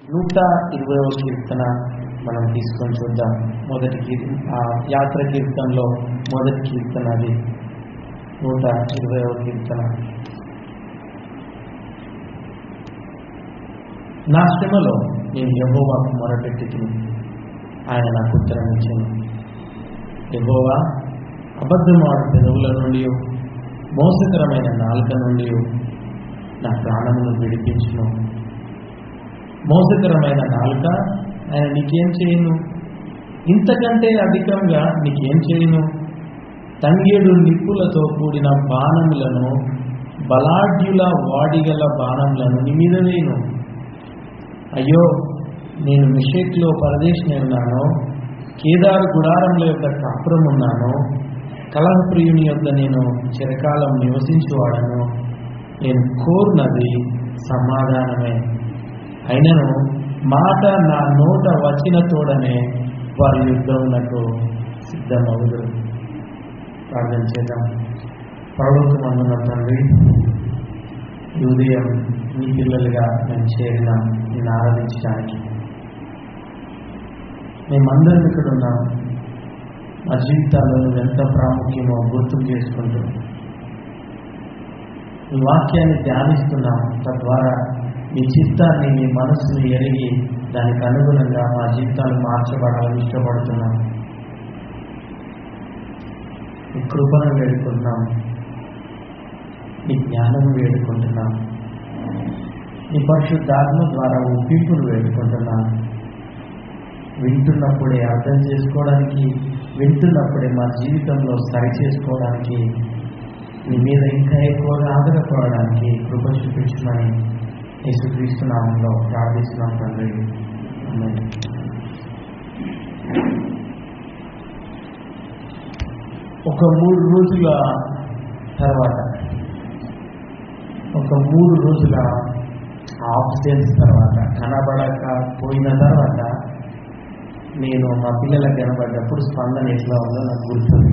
120వ కీర్తన మనం తీసుకొని చూద్దాం. మొదటి యాత్ర కీర్తనలో మొదటి కీర్తన అది 120వ కీర్తన. నా శ్రమలో నేను యెహోవాకు మొరపెట్టితిని, ఆయన నాకు ఉత్తరం ఇచ్చాను. యెహోవా, అబద్ధమాడు పెదవుల నుండి మోసకరమైన నాలుక నుండి నా ప్రాణమును విడిపించును. మోసకరమైన నాలుక, ఆయన నీకేం చేయను? ఇంతకంటే అధికంగా నీకేం చేయను? తంగేడు నిప్పులతో కూడిన బాణములను, బలాఢ్యుల వాడిగల బాణములను నీ మీద వేయను. అయ్యో, నేను మిషేక్లో పరదేశిని ఉన్నాను, కేదారు గుడారముల యొక్క కాపురం ఉన్నాను, కలహప్రియుని యొద్ద నేను చిరకాలం నివసించువాడను. నేను కోరునది సమాధానమే, అయినను మాట నా నోట వచ్చిన తోడనే వారి యుద్ధమునకు సిద్ధమవుదు. ప్రార్థన చేద్దాం. పరలోకమందున్న తండ్రి, ఈ ఉదయం నీ పిల్లలుగా మేము చేరిన నిన్ను ఆరాధించడానికి మేమందరం ఇక్కడ ఉన్నాం. మా జీవితాల్లో నువ్వు ఎంత ప్రాముఖ్యమో గుర్తు చేసుకుంటూ ఈ వాక్యాన్ని ధ్యానిస్తున్నాం. తద్వారా మీ చిత్తాన్ని, మీ మనసుని ఎరిగి దానికి అనుగుణంగా మా జీవితాలు మార్చబడాలని ఇష్టపడుతున్నాం. నీ కృపను వేడుకుంటున్నాం, నీ జ్ఞానం వేడుకుంటున్నాం, నీ పరిశుద్ధాత్మ ద్వారా ఒప్పింపును వేడుకుంటున్నాం. వింటున్నప్పుడే అర్థం చేసుకోవడానికి, వింటున్నప్పుడే మా జీవితంలో సరి చేసుకోవడానికి, నీ మీద ఇంకా ఎక్కువగా ఆధారపడడానికి కృప చూపించమని యేసుక్రీస్తు నామములో ప్రార్థిస్తున్నాం తండ్రి. ఆమేన్. ఒక 3 రోజుల తర్వాత, ఒక 3 రోజుల ఆబ్సెన్స్ తర్వాత, కనబడక పోయిన తర్వాత నేను మా పిల్లలకు కనబడ్డప్పుడు స్పందన ఎట్లా ఉందో నాకు గుర్తుంది.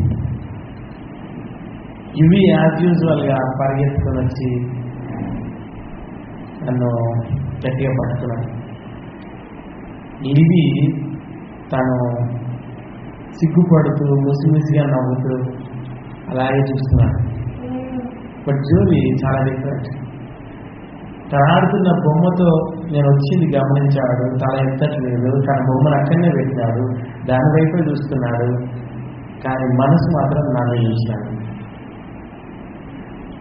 ఇవి యాజ్ యూజువల్గా పరిగెత్తుకొని వచ్చి నన్ను గట్టిగా పట్టుకున్నాడు. ఇవి తను సిగ్గుపడుతూ ముసిముసిగా నవ్వుతూ అలాగే చూస్తున్నాడు. బట్ జోలి చాలా డిఫరెంట్. తను ఆడుతున్న బొమ్మతో నేను వచ్చింది గమనించాడు, తల ఎత్తట్లేదు, తన బొమ్మను అక్కడనే పెట్టినాడు, దాని వైపే చూస్తున్నాడు. కానీ మనసు మాత్రం నాన్న చూసినాడు.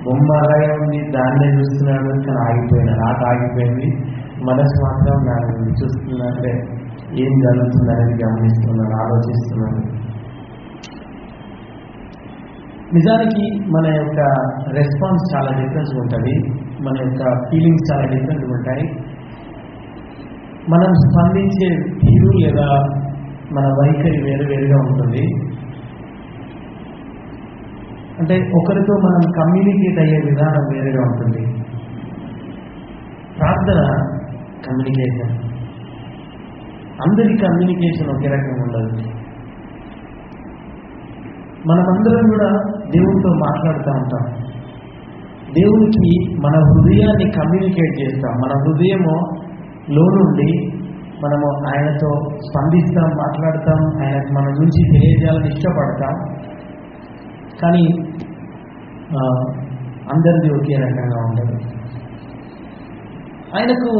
బొమ్మ అలాగే ఉంది, దాన్నే చూస్తున్నాడు, కానీ ఆగిపోయినాడు. ఆట ఆగిపోయింది, మనసు మాత్రం దాన్ని చూస్తున్నాడే ఏం జరుగుతుందనేది గమనిస్తున్నాడు, ఆలోచిస్తున్నాడు. నిజానికి మన యొక్క రెస్పాన్స్ చాలా డిఫరెన్స్ ఉంటుంది, మన యొక్క ఫీలింగ్స్ చాలా డిఫరెంట్గా ఉంటాయి. మనం స్పందించే తీరు లేదా మన వైఖరి వేరువేరుగా ఉంటుంది. అంటే ఒకరితో మనం కమ్యూనికేట్ అయ్యే విధానం వేరుగా ఉంటుంది. ప్రార్థన కమ్యూనికేషన్, అందరి కమ్యూనికేషన్ ఒకే రకంగా ఉండదు. మనమందరం కూడా దేవునితో మాట్లాడుతూ ఉంటాం. దేవునికి మన హృదయాన్ని కమ్యూనికేట్ చేస్తాం. మన హృదయము నుండి మనము ఆయనతో స్పందిస్తాం, మాట్లాడతాం, ఆయనకు మన నుంచి తెలియజేయాలని ఇష్టపడతాం. కానీ అందరిది ఒకే రకంగా ఉండదు. ఆయనకు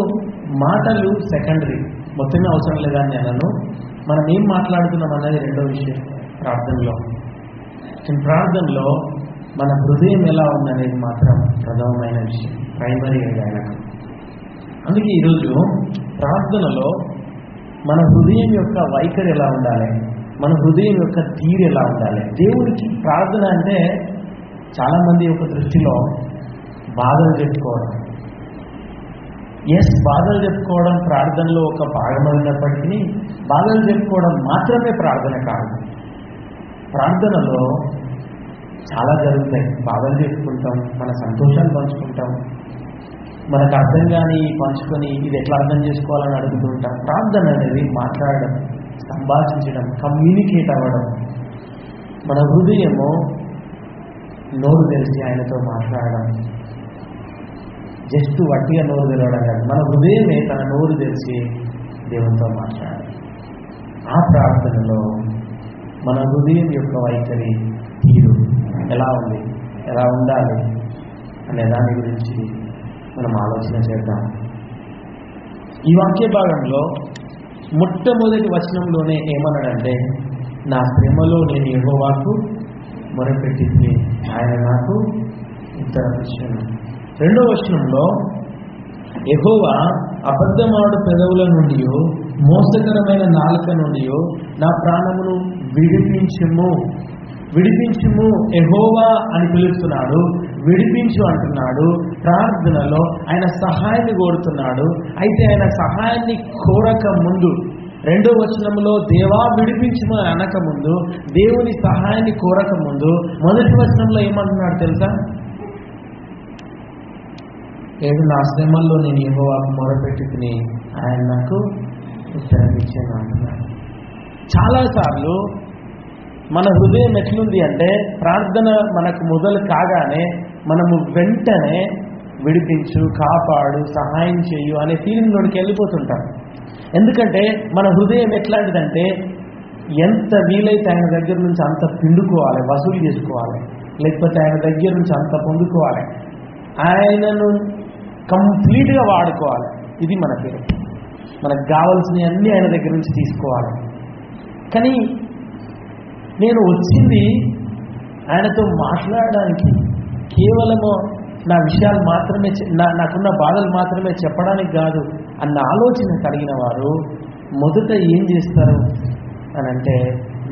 మాటలు సెకండరీ, మొత్తమే అవసరం లేదని నేను మనం ఏం మాట్లాడుతున్నాం అన్నది రెండో విషయం. ప్రార్థనలో మన హృదయం ఎలా ఉందనేది మాత్రం ప్రధానమైన విషయం, ప్రైమరీగా ఆయనకు. అందుకే ఈరోజు ప్రార్థనలో మన హృదయం యొక్క వైఖరి ఎలా ఉండాలి, మన హృదయం యొక్క తీరు ఎలా ఉండాలి. దేవుడికి ప్రార్థన అంటే చాలామంది యొక్క దృష్టిలో బాధలు చెప్పుకోవడం. బాధలు చెప్పుకోవడం ప్రార్థనలో ఒక భాగమైనప్పటికీ బాధలు చెప్పుకోవడం మాత్రమే ప్రార్థన కాదు. ప్రార్థనలో చాలా జరుగుతాయి. బాధలు చెప్పుకుంటాం, మన సంతోషాలు పంచుకుంటాం, మనకు అర్థం కాని పంచుకొని ఇది ఎట్లా అర్థం చేసుకోవాలని అడుగుతుంటాం. ప్రార్థన అనేది మాట్లాడడం, సంభాషించడం, కమ్యూనికేట్ అవ్వడం. మన హృదయము నోరు తెలిసి ఆయనతో మాట్లాడడం. జస్ట్ వట్టిగా నోరు తెరవడం కాదు, మన హృదయమే తన నోరు తెరిచి దేవునితో మాట్లాడాలి. ఆ ప్రార్థనలో మన హృదయం యొక్క వైఖరి తీరు ఎలా ఉంది, ఎలా ఉండాలి అనే దాని గురించి మనం ఆలోచన చేద్దాం. ఈ వాక్య భాగంలో మొట్టమొదటి వచనంలోనే ఏమన్నాడంటే, నా శ్రమలో నేను యెహోవాకు మొరపెట్టింది, ఆయన నాకు ఉత్తరం ఇచ్చాను. రెండో వచనంలో యెహోవా అబద్ధమాడు పెదవుల నుండి, మోసకరమైన నాలుక నుండి నా ప్రాణమును విడిపించుము, విడిపించుము యెహోవా అని పిలుస్తున్నాడు, విడిపించు అంటున్నాడు. ప్రార్థనలో ఆయన సహాయాన్ని కోరుతున్నాడు. అయితే ఆయన సహాయాన్ని కోరక ముందు, రెండో వచనంలో దేవా విడిపించుము అని అనక ముందు, దేవుని సహాయాన్ని కోరక ముందు మొదటి వచనంలో ఏమంటున్నాడు తెలుసా? నా శ్రమల్లో నేను యెహోవాకు మొరపెట్టుకుని ఆయన నాకు ఉత్తరం ఇచ్చాను అంటున్నాడు. చాలాసార్లు మన హృదయం ఎట్లుంది అంటే, ప్రార్థన మనకు మొదలు కాగానే మనము వెంటనే విడిపించు, కాపాడు, సహాయం చేయు అనే ఫీలింగ్లోనికి వెళ్ళిపోతుంటాం. ఎందుకంటే మన హృదయం ఎట్లాంటిదంటే, ఎంత వీలైతే ఆయన దగ్గర నుంచి అంత పిండుకోవాలి, వసూలు చేసుకోవాలి, లేకపోతే ఆయన దగ్గర నుంచి అంత పొందుకోవాలి, ఆయనను కంప్లీట్గా వాడుకోవాలి. ఇది మన పేరు. మనకు కావాల్సినవి అన్నీ ఆయన దగ్గర నుంచి తీసుకోవాలి. కానీ నేను వచ్చింది ఆయనతో మాట్లాడడానికి, కేవలము నా విషయాలు మాత్రమే, నాకున్న బాధలు మాత్రమే చెప్పడానికి కాదు అన్న ఆలోచన కలిగిన వారు మొదట ఏం చేస్తారు అని అంటే,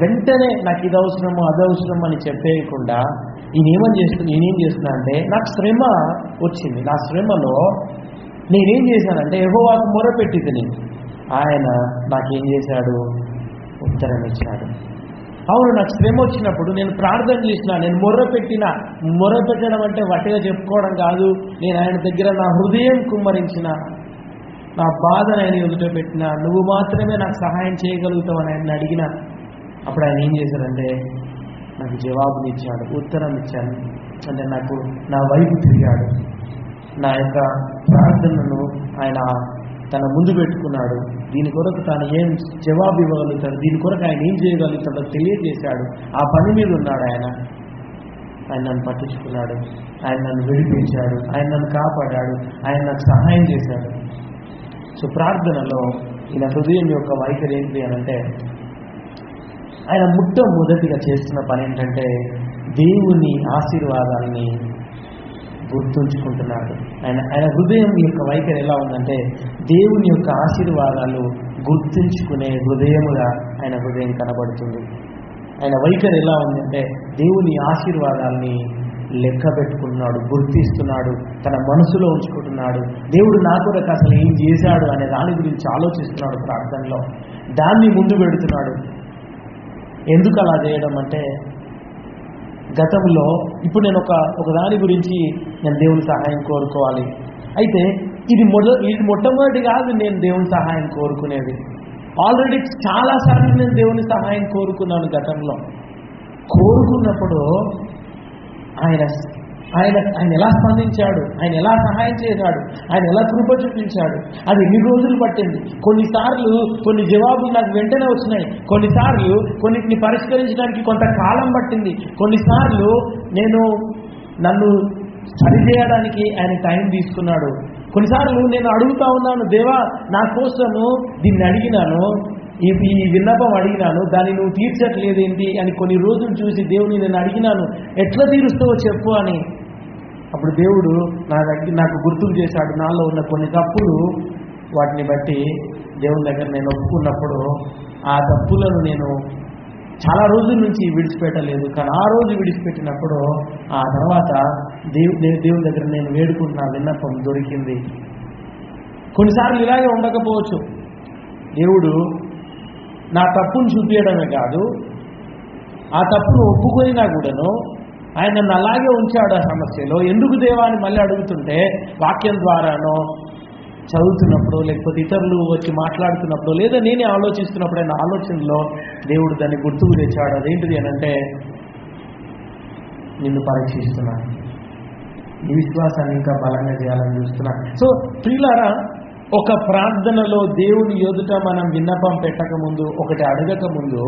వెంటనే నాకు ఇది అవసరము అది అవసరం అని చెప్పేయకుండా నేనేం చేస్తున్నా అంటే, నాకు శ్రమ వచ్చింది, నా శ్రమలో నేనేం చేశానంటే యెహోవాకు మొరపెట్టితిని, ఆయన నాకేం చేశాడు? ఉత్తరం ఇచ్చాడు. అవును, నాకు శ్రమ వచ్చినప్పుడు నేను ప్రార్థన చేసిన, నేను మొర్రపెట్టడం అంటే వట్టిగా చెప్పుకోవడం కాదు. నేను ఆయన దగ్గర నా హృదయం కుమ్మరించిన, నా బాధను ఆయన ఎదుట పెట్టిన, నువ్వు మాత్రమే నాకు సహాయం చేయగలుగుతావు అని ఆయన అడిగిన. అప్పుడు ఆయన ఏం చేశారంటే నాకు జవాబునిచ్చాడు, ఉత్తరం ఇచ్చాను. అంటే నాకు నా వైపు తిరిగాడు, నా యొక్క ప్రార్థనను ఆయన తన ముందు పెట్టుకున్నాడు. దీని కొరకు తాను ఏం జవాబు ఇవ్వగలుగుతాడు, దీని కొరకు ఆయన ఏం చేయగలుగుతాడో తెలియజేశాడు. ఆ పని మీద ఉన్నాడు ఆయన. ఆయన నన్ను పట్టించుకున్నాడు, ఆయన నన్ను విడిపించాడు, ఆయన నన్ను కాపాడాడు, ఆయన నాకు సహాయం చేశాడు. సో ప్రార్థనలో ఈయన హృదయం యొక్క వైఖరి ఏంటి అని అంటే, ఆయన మొట్టమొదటిగా చేస్తున్న పని ఏంటంటే దేవుని ఆశీర్వాదాలని గుర్తుంచుకుంటున్నాడు. ఆయన హృదయం యొక్క వైఖరి ఎలా ఉందంటే, దేవుని యొక్క ఆశీర్వాదాలు గుర్తుంచుకునే హృదయముగా ఆయన హృదయం కనబడుతుంది. ఆయన వైఖరి ఎలా ఉందంటే, దేవుని ఆశీర్వాదాలని లెక్క పెట్టుకుంటున్నాడు, గుర్తిస్తున్నాడు, తన మనసులో ఉంచుకుంటున్నాడు. దేవుడు నా కొరకు అసలు ఏం చేశాడు అనే దాని గురించి ఆలోచిస్తున్నాడు ప్రార్థనలో, దాన్ని ముందు పెడుతున్నాడు. ఎందుకు అలా చేయడం అంటే, గతంలో ఇప్పుడు నేను ఒక దాని గురించి నేను దేవుని సహాయం కోరుకోవాలి. అయితే ఇది మొట్టమొదటి కాదు నేను దేవుని సహాయం కోరుకునేది. ఆల్రెడీ చాలాసార్లు నేను దేవుని సహాయం కోరుకున్నాను గతంలో. కోరుకున్నప్పుడు ఆయన ఎలా స్పందించాడు, ఆయన ఎలా సహాయం చేశాడు, ఆయన ఎలా కృప చూపించాడు, అది ఎన్ని రోజులు పట్టింది. కొన్నిసార్లు కొన్ని జవాబులు నాకు వెంటనే వచ్చినాయి, కొన్నిసార్లు కొన్నిటిని పరిష్కరించడానికి కొంతకాలం పట్టింది, కొన్నిసార్లు నన్ను సరిచేయడానికి ఆయన టైం తీసుకున్నాడు. కొన్నిసార్లు నేను అడుగుతా ఉన్నాను, దేవా నా కోసము దీన్ని అడిగినాను, ఈ విన్నపం అడిగినాను, దాన్ని నువ్వు తీర్చట్లేదేంటి అని కొన్ని రోజులు చూసి దేవుని నేను అడిగినాను, ఎట్లా తీరుస్తావో చెప్పు అని. అప్పుడు దేవుడు నాకు గుర్తుకు చేశాడు నాలో ఉన్న కొన్ని తప్పులు. వాటిని బట్టి దేవుని దగ్గర నేను ఒప్పుకున్నప్పుడు ఆ తప్పులను నేను చాలా రోజుల నుంచి విడిచిపెట్టలేదు. కానీ ఆ రోజు విడిచిపెట్టినప్పుడు ఆ తర్వాత దేవుని దగ్గర నేను వేడుకుంటున్న విన్నపం దొరికింది. కొన్నిసార్లు ఇలాగే ఉండకపోవచ్చు. దేవుడు నా తప్పును చూపించడమే కాదు, ఆ తప్పును ఒప్పుకొనినా కూడాను ఆయన నన్ను అలాగే ఉంచాడు ఆ సమస్యలో. ఎందుకు దేవా అని మళ్ళీ అడుగుతుంటే, వాక్యం ద్వారానో చదువుతున్నప్పుడు, లేకపోతే ఇతరులు వచ్చి మాట్లాడుతున్నప్పుడు, లేదా నేనే ఆలోచిస్తున్నప్పుడు ఆయన ఆలోచనలో దేవుడు దాన్ని గుర్తుకు తెచ్చాడు. అదేంటిది అని అంటే, నిన్ను పరీక్షిస్తున్నాను, ఈ విశ్వాసాన్ని ఇంకా బలంగా చేయాలని చూస్తున్నా. సో ప్రియులారా, ఒక ప్రార్థనలో దేవుని ఎదుట మనం విన్నపం పెట్టక ముందు, ఒకటి అడగక ముందు,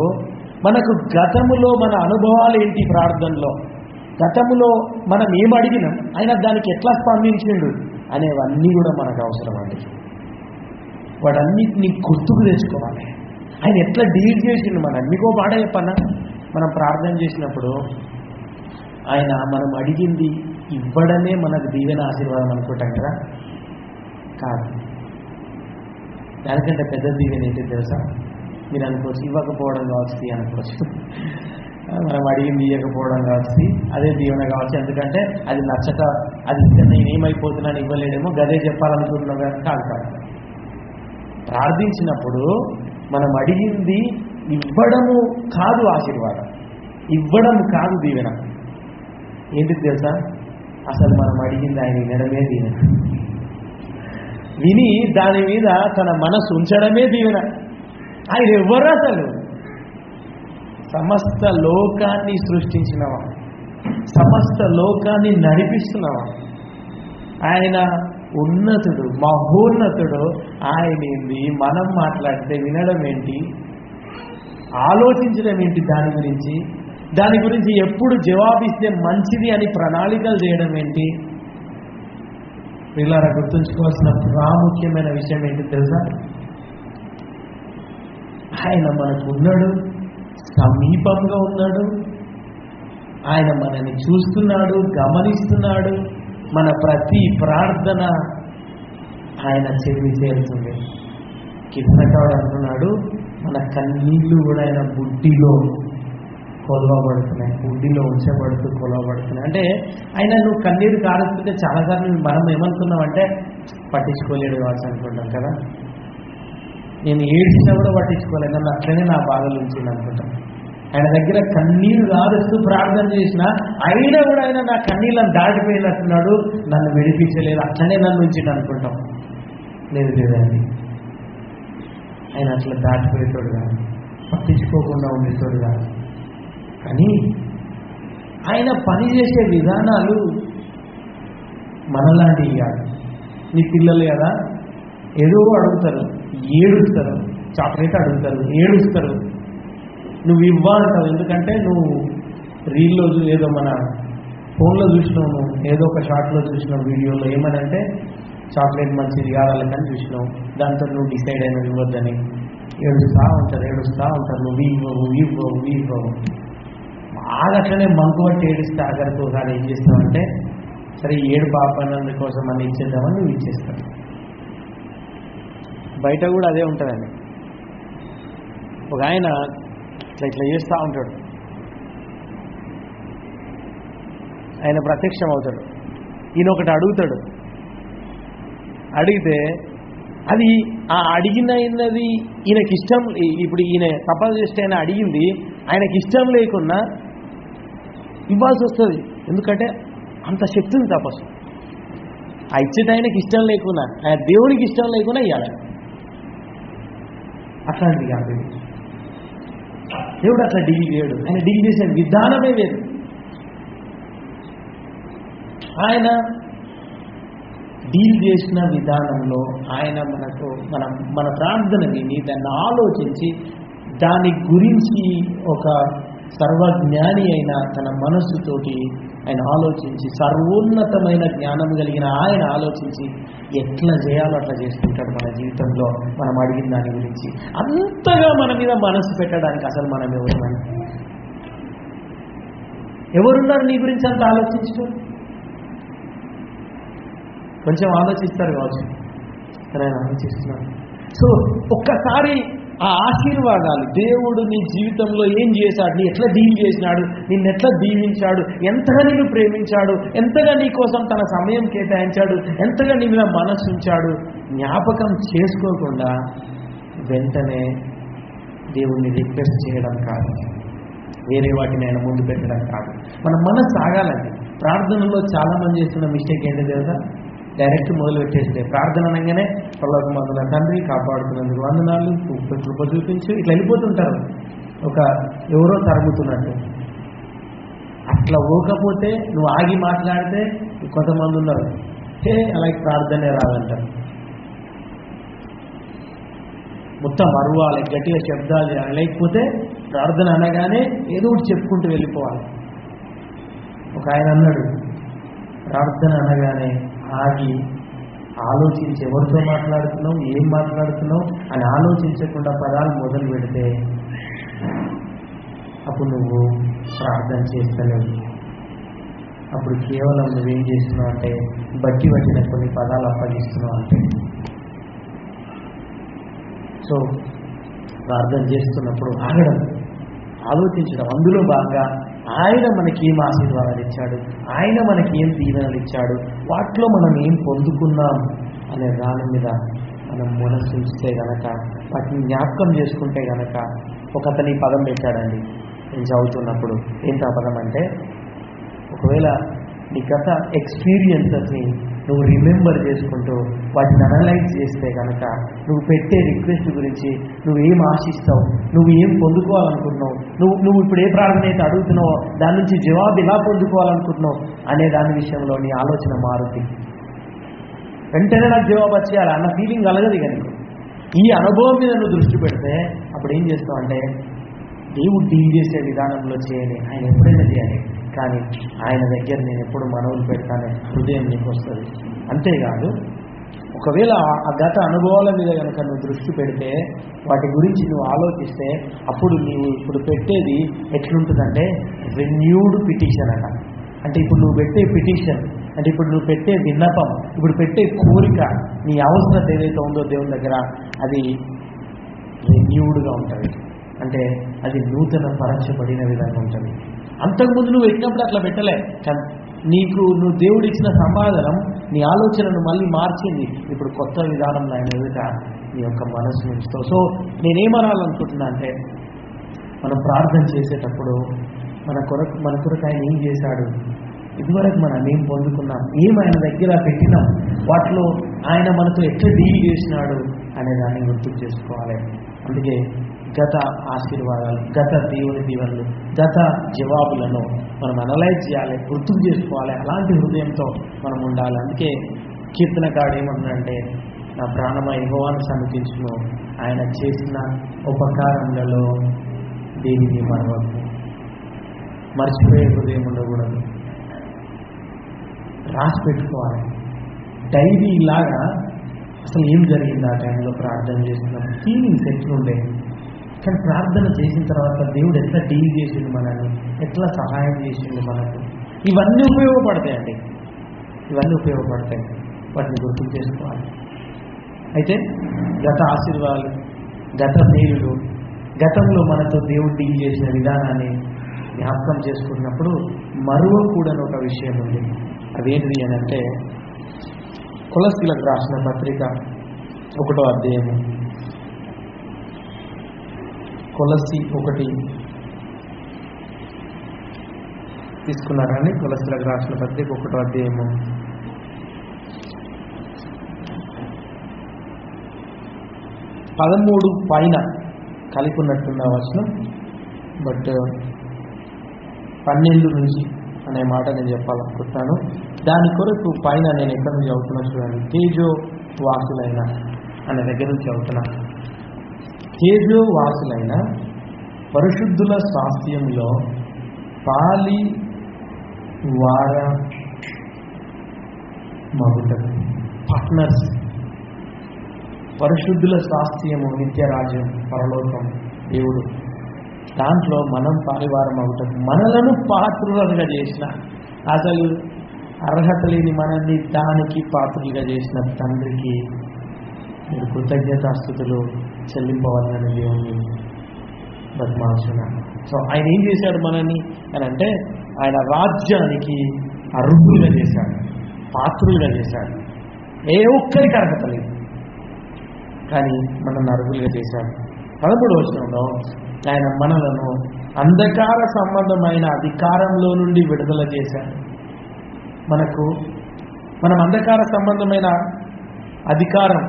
మనకు గతములో మన అనుభవాలు ఏంటి, ప్రార్థనలో గతములో మనం ఏం అడిగినాం, ఆయన దానికి ఎట్లా స్పందించిండు అనేవన్నీ కూడా మనకు అవసరం అండి. వాటన్నిటిని గుర్తుకు తెచ్చుకోవాలి. ఆయన ఎట్లా డీల్ చేసిండు. మీకో మాట చెప్పన్నా, మనం ప్రార్థన చేసినప్పుడు ఆయన మనం అడిగింది ఇవ్వడమే మనకు దీవెన ఆశీర్వాదం అనుకుంటాం కదా. కాదు, దానికంటే పెద్ద దీవెన ఏంటి తెలుసా? మీరు అనుకోవచ్చు ఇవ్వకపోవడం కావచ్చు అనుకోవచ్చు, మనం అడిగింది ఇవ్వకపోవడం కావచ్చు, అదే దీవెన కావచ్చు. ఎందుకంటే అది నచ్చక, అది నేను ఏమైపోతున్నాను ఇవ్వలేడేమో గదే చెప్పాలనుకుంటున్నాం కదా. కాదు కాదు, ప్రార్థించినప్పుడు మనం అడిగింది ఇవ్వడము కాదు ఆశీర్వాదం, ఇవ్వడం కాదు దీవెన. ఏంటి తెలుసా? అసలు మనం అడిగింది ఆయన వినడమే దీవెన, విని దాని మీద తన మనసు ఉంచడమే దీవెన. ఆయన ఎవరు? అసలు సమస్త లోకాన్ని సృష్టించినవా, సమస్త లోకాన్ని నడిపిస్తున్నవా, ఆయన ఉన్నతుడు, మహోన్నతుడు. ఆయన ఏంది, మనం మాట్లాడితే వినడం ఏంటి, ఆలోచించడం ఏంటి, దాని గురించి ఎప్పుడు జవాబిస్తే మంచిది అని ప్రణాళికలు చేయడం ఏంటి. పిల్లల గుర్తుంచుకోవాల్సిన ప్రాముఖ్యమైన విషయం ఏంటి తెలుసా? ఆయన మనకు ఉన్నాడు, సమీపంగా ఉన్నాడు, ఆయన మనల్ని చూస్తున్నాడు, గమనిస్తున్నాడు. మన ప్రతి ప్రార్థన ఆయన చెవి చేరుతుంది. కిందకాడు అంటున్నాడు, మన కన్నీళ్లు కూడా ఆయన బుడ్డిలో కొలవబడుతున్నాయి, బుడ్డిలో ఉంచబడుతూ కొలవబడుతున్నాయి. అంటే ఆయన నువ్వు కన్నీరు కారుస్తుంటే చాలాసార్లు మనం ఏమనుకున్నామంటే పట్టించుకోలేడు కావచ్చు అనుకుంటాం కదా. నేను ఏడ్చినా కూడా పట్టించుకోలేదు, నన్ను అట్లనే నా బాధలు ఉంచింది అనుకుంటాం. ఆయన దగ్గర కన్నీరు కారుస్తూ ప్రార్థన చేసినా అయినా కూడా ఆయన నా కన్నీళ్ళని దాటిపోయినట్టున్నాడు, నన్ను విడిపించలేదు, అట్లనే నన్ను ఉంచింది అనుకుంటాం. లేదండి, ఆయన అట్లా దాటిపోయేటోడు కాదు, పట్టించుకోకుండా ఉండేటోడు కాదు. కానీ ఆయన పనిచేసే విధానాలు మనలాంటివి కాదు. నీ పిల్లలు కదా ఏదో అడుగుతారు, ఏడుస్తారు, చాక్లెట్ అడుగుతారు, ఏడుస్తారు, నువ్వు ఇవ్వాలంటావు. ఎందుకంటే నువ్వు రీల్లో ఏదో మన ఫోన్లో చూసినావు, నువ్వు ఏదో ఒక షార్ట్లో చూసినావు, వీడియోలో ఏమనంటే చాక్లెట్ మంచిది కావాలని చూసినావు, దాంతో నువ్వు డిసైడ్ అయినా ఇవ్వద్దని ఏడుస్తూ ఉంటారు. నువ్వు ఇవ్వవు బాగా అట్లనే మంకు బట్టి ఏడుస్తే ఆఖరికి ఒకసారి ఏం చేస్తావంటే సరే ఏడు పాపనందు కోసం అని ఇచ్చేద్దామని నువ్వు ఇచ్చేస్తావు. బయట కూడా అదే ఉంటుందండి. ఒక ఆయన ఇట్లా చేస్తూ ఉంటాడు, ఆయన ప్రత్యక్షం అవుతాడు. ఈయన ఒకటి అడుగుతాడు, అడిగితే అది ఆ అడిగినది ఈయనకి ఇష్టం. ఇప్పుడు ఈయన తపస్సు చేస్తే ఆయన అడిగింది ఆయనకి ఇష్టం లేకున్నా ఇవ్వాల్సి వస్తుంది. ఎందుకంటే అంత శక్తి ఉంది తపస్సు. ఆ ఇచ్చేట ఆయనకి ఇష్టం లేకున్నా, ఆయన దేవునికి ఇష్టం లేకున్నా ఇవ్వాలి. అట్లాంటిది కాదు దేవుడు, అట్లా డీల్ చేయడు. ఆయన డీల్ చేసే విధానమే వేరు. ఆయన డీల్ చేసిన విధానంలో ఆయన మన ప్రార్థన విని దాన్ని ఆలోచించి దాని గురించి ఒక సర్వజ్ఞాని అయిన తన మనస్సుతోటి ఆయన ఆలోచించి, సర్వోన్నతమైన జ్ఞానం కలిగిన ఆయన ఆలోచించి ఎట్లా చేయాలో అట్లా చేసుకుంటాడు మన జీవితంలో. మనం అడిగిన దాని గురించి అంతగా మన మీద మనసు పెట్టడానికి అసలు మనం ఎవరున్నారు నీ గురించి అంత ఆలోచించు? కొంచెం ఆలోచిస్తారు కావచ్చు, నేను ఆలోచిస్తున్నాను. సో ఒక్కసారి ఆ ఆశీర్వాదాలు, దేవుడు నీ జీవితంలో ఏం చేశాడు, నీ ఎట్లా డీల్ చేసినాడు, నిన్ను ఎట్లా దీవించాడు, ఎంతగా నిన్ను ప్రేమించాడు, ఎంతగా నీ కోసం తన సమయం కేటాయించాడు, ఎంతగా నీ మీద మనస్సు ఉంచాడు, జ్ఞాపకం చేసుకోకుండా వెంటనే దేవుణ్ణి రిక్వెస్ట్ చేయడం కాదు, వేరే వాటిని ఆయన ముందు పెట్టడం కాదు. మన మనస్సు ఆగాలండి. ప్రార్థనలో చాలా మంది చేస్తున్న మిస్టేక్ ఏంటో తెలుసా? డైరెక్ట్ మొదలు పెట్టేస్తే ప్రార్థన అనగానే పరలోకమందున తండ్రి కాపాడుతున్నందుకు వందనాలు, కృప చూపించు, ఇట్లా వెళ్ళిపోతుంటారు ఒక ఎవరో తరుగుతున్నట్టు. అట్లా పోకపోతే నువ్వు ఆగి మాట్లాడితే కొంతమంది ఉన్నారు, అలాగే ప్రార్థనే రాదంటారు. మొత్తం అరవాలి, గట్టిగా శబ్దాలు చేయాలి, లేకపోతే ప్రార్థన అనగానే ఏదో ఒకటి చెప్పుకుంటూ వెళ్ళిపోవాలి. ఒక ఆయన అన్నాడు, ప్రార్థన అనగానే ఆగి ఆలోచించి ఎవరితో మాట్లాడుతున్నావు, ఏం మాట్లాడుతున్నావు అని ఆలోచించకుండా పదాలు మొదలు పెడితే అప్పుడు నువ్వు ప్రార్థన చేస్తలేవు. అప్పుడు కేవలం నువ్వేం చేస్తున్నావు అంటే బట్టి పట్టిన కొన్ని పదాలు అప్పగిస్తున్నావు అంటే. సో ప్రార్థన చేస్తున్నప్పుడు ఆగడం, ఆలోచించడం, అందులో బాగా ఆయన మనకి ఏం ఆశీర్వాదాలు ఇచ్చాడు, ఆయన మనకి ఏం దీవెనలు ఇచ్చాడు, వాటిలో మనం ఏం పొందుకున్నాం అనే దాని మీద మనం మనసు ఉంచితే గనక, వాటిని జ్ఞాపకం చేసుకుంటే గనక. ఒకతని పదం పెట్టాడండి నేను చదువుతున్నప్పుడు. ఏంటి ఆ పదం అంటే, ఒకవేళ నీ గత ఎక్స్పీరియన్సెస్ని నువ్వు రిమెంబర్ చేసుకుంటూ వాటిని అనలైజ్ చేస్తే కనుక నువ్వు పెట్టే రిక్వెస్ట్ గురించి నువ్వు ఏం ఆశిస్తావు, నువ్వు ఏం పొందుకోవాలనుకుంటున్నావు, నువ్వు ఇప్పుడు ఏ ప్రార్థన అయితే అడుగుతున్నావో దాని నుంచి జవాబు ఎలా పొందుకోవాలనుకుంటున్నావు అనే దాని విషయంలో నీ ఆలోచన మారుతుంది. వెంటనే నాకు జవాబు వచ్చేయాలి అన్న ఫీలింగ్ కలగదు. కానీ ఈ అనుభవం మీద నువ్వు దృష్టి పెడితే అప్పుడు ఏం చేస్తావు అంటే, దేవుడు డీల్ చేసే విధానంలో చేయని, ఆయన ఎప్పుడైనా చేయాలి, కానీ ఆయన దగ్గర నేను ఎప్పుడు మనవులు పెడతానే హృదయం నీకు వస్తుంది. అంతేకాదు, ఒకవేళ ఆ గత అనుభవాల మీద కనుక నువ్వు దృష్టి పెడితే, వాటి గురించి నువ్వు ఆలోచిస్తే, అప్పుడు నీవు ఇప్పుడు పెట్టేది ఎట్లుంటుందంటే రెన్యూడ్ పిటిషన్ అట. అంటే ఇప్పుడు నువ్వు పెట్టే పిటిషన్ అంటే ఇప్పుడు నువ్వు పెట్టే విన్నపం, ఇప్పుడు పెట్టే కోరిక, నీ అవసరం ఏదైతే ఉందో దేవుని దగ్గర అది రెన్యూడ్గా ఉంటుంది. అంటే అది నూతన పరచబడిన విధంగా ఉంటుంది. అంతకుముందు నువ్వు పెట్టినప్పుడు అట్లా పెట్టలే, కానీ నువ్వు దేవుడు ఇచ్చిన సమాధానం నీ ఆలోచనను మళ్ళీ మార్చింది. ఇప్పుడు కొత్త విధానంలో ఆయన ఎదుట నీ యొక్క మనసు ఉంచుతావు. సో నేనేమనాలనుకుంటున్నా అంటే, మనం ప్రార్థన చేసేటప్పుడు మన కొరకు ఆయన ఏం చేశాడు, ఇదివరకు మనం ఏం పొందుకున్నాం, ఏం ఆయన దగ్గర పెట్టినాం, వాటిలో ఆయన మనతో ఎట్లా డీల్ చేసినాడు అనే దాన్ని గుర్తు చేసుకోవాలి. అందుకే గత ఆశీర్వాదాలు, గత దేవుని దీవెనలు, గత జవాబులను మనం అనలైజ్ చేయాలి, గుర్తుకు చేసుకోవాలి. అలాంటి హృదయంతో మనం ఉండాలి. అందుకే కీర్తనకాడు ఏమంటున్నాడంటే, నా ప్రాణమా యెహోవాను సన్నిధించును, ఆయన చేసిన ఉపకారములలో దేనిని మరవకు. మర్చిపోయే హృదయం ఉండకూడదు, రాసి పెట్టుకోవాలి. డైరీ లాగా అసలు ఏం జరిగింది ఆ టైంలో ప్రార్థన చేస్తున్నప్పుడు, ఫీలింగ్స్ ఎట్లుండే, కానీ ప్రార్థన చేసిన తర్వాత దేవుడు ఎట్లా డీల్ చేసిండు మనల్ని, ఎట్లా సహాయం చేసిండు మనకు, ఇవన్నీ ఉపయోగపడతాయండి. ఇవన్నీ ఉపయోగపడతాయి, వాటిని గుర్తు చేసుకోవాలి. అయితే గత ఆశీర్వాదాలు, గత మేలులు, గతంలో మనతో దేవుడు డీల్ చేసిన విధానాన్ని జ్ఞాపకం చేసుకున్నప్పుడు మరువకూడని ఒక విషయం ఉంది. అదేంటిది అని అంటే, కొలస్సీలకు రాసిన పత్రిక 1వ అధ్యాయము, కొలస్సీ 1 తీసుకున్నారని, కొలస్సీలకు రాసిన పత్రిక 1వ అధ్యాయము 13 పైన కలిపి ఉన్నట్టున్న వచనం, బట్ 12 నుంచి అనే మాట నేను చెప్పాలనుకుంటున్నాను. దాని కొరకు పైన నేను ఎక్కడి నుంచి చదువుతున్నా చూడండి. తేజో వాసులైన అనే దగ్గర నుంచి చదువుతున్నా. తేజో వాసులైన పరిశుద్ధుల స్వాస్థ్యంలో పాలి వార మగుటకు, పార్ట్నర్స్. పరిశుద్ధుల స్వాస్థ్యము నిత్యరాజ్యం, పరలోకం, దేవుడు, దాంట్లో మనం పాలివారం అవుతాం. మనలను పాత్రులుగా చేసిన, అసలు అర్హత లేని మనల్ని దానికి పాత్రులుగా చేసిన తండ్రికి మీరు కృతజ్ఞతాస్తుతులు చెల్లింపవాలని దేవుని బతిమాలుచున్నాను. సో ఆయన ఏం చేశాడు మనల్ని అని అంటే, ఆయన రాజ్యానికి అర్హులుగా చేశాడు, పాత్రులుగా చేశాడు. ఏ ఒక్కరికి అర్హత లేదు, కానీ మనల్ని అర్హులుగా చేశాడు. 13వ వచనంలో ఆయన మనలను అంధకార సంబంధమైన అధికారంలో నుండి విడుదల చేశాడు. మనం అంధకార సంబంధమైన అధికారం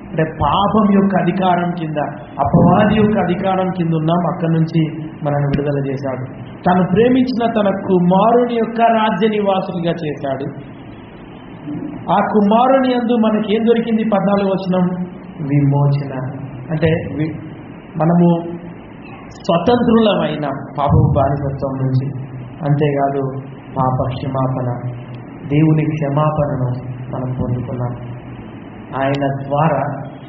అంటే పాపం యొక్క అధికారం కింద, అపవాది యొక్క అధికారం కింద ఉన్నాం. అక్కడి నుంచి మనల్ని విడుదల చేశాడు. తను ప్రేమించిన తన కుమారుని యొక్క రాజ్య నివాసులుగా చేశాడు. ఆ కుమారుని యందు మనకేం దొరికింది? 14వ వచనం, విమోచన. అంటే మనము స్వతంత్రులమైన పాపపు బానిసత్వం నుంచి. అంతేకాదు పాప క్షమాపణ, దేవుని క్షమాపణను మనం పొందుకున్నాం. ఆయన ద్వారా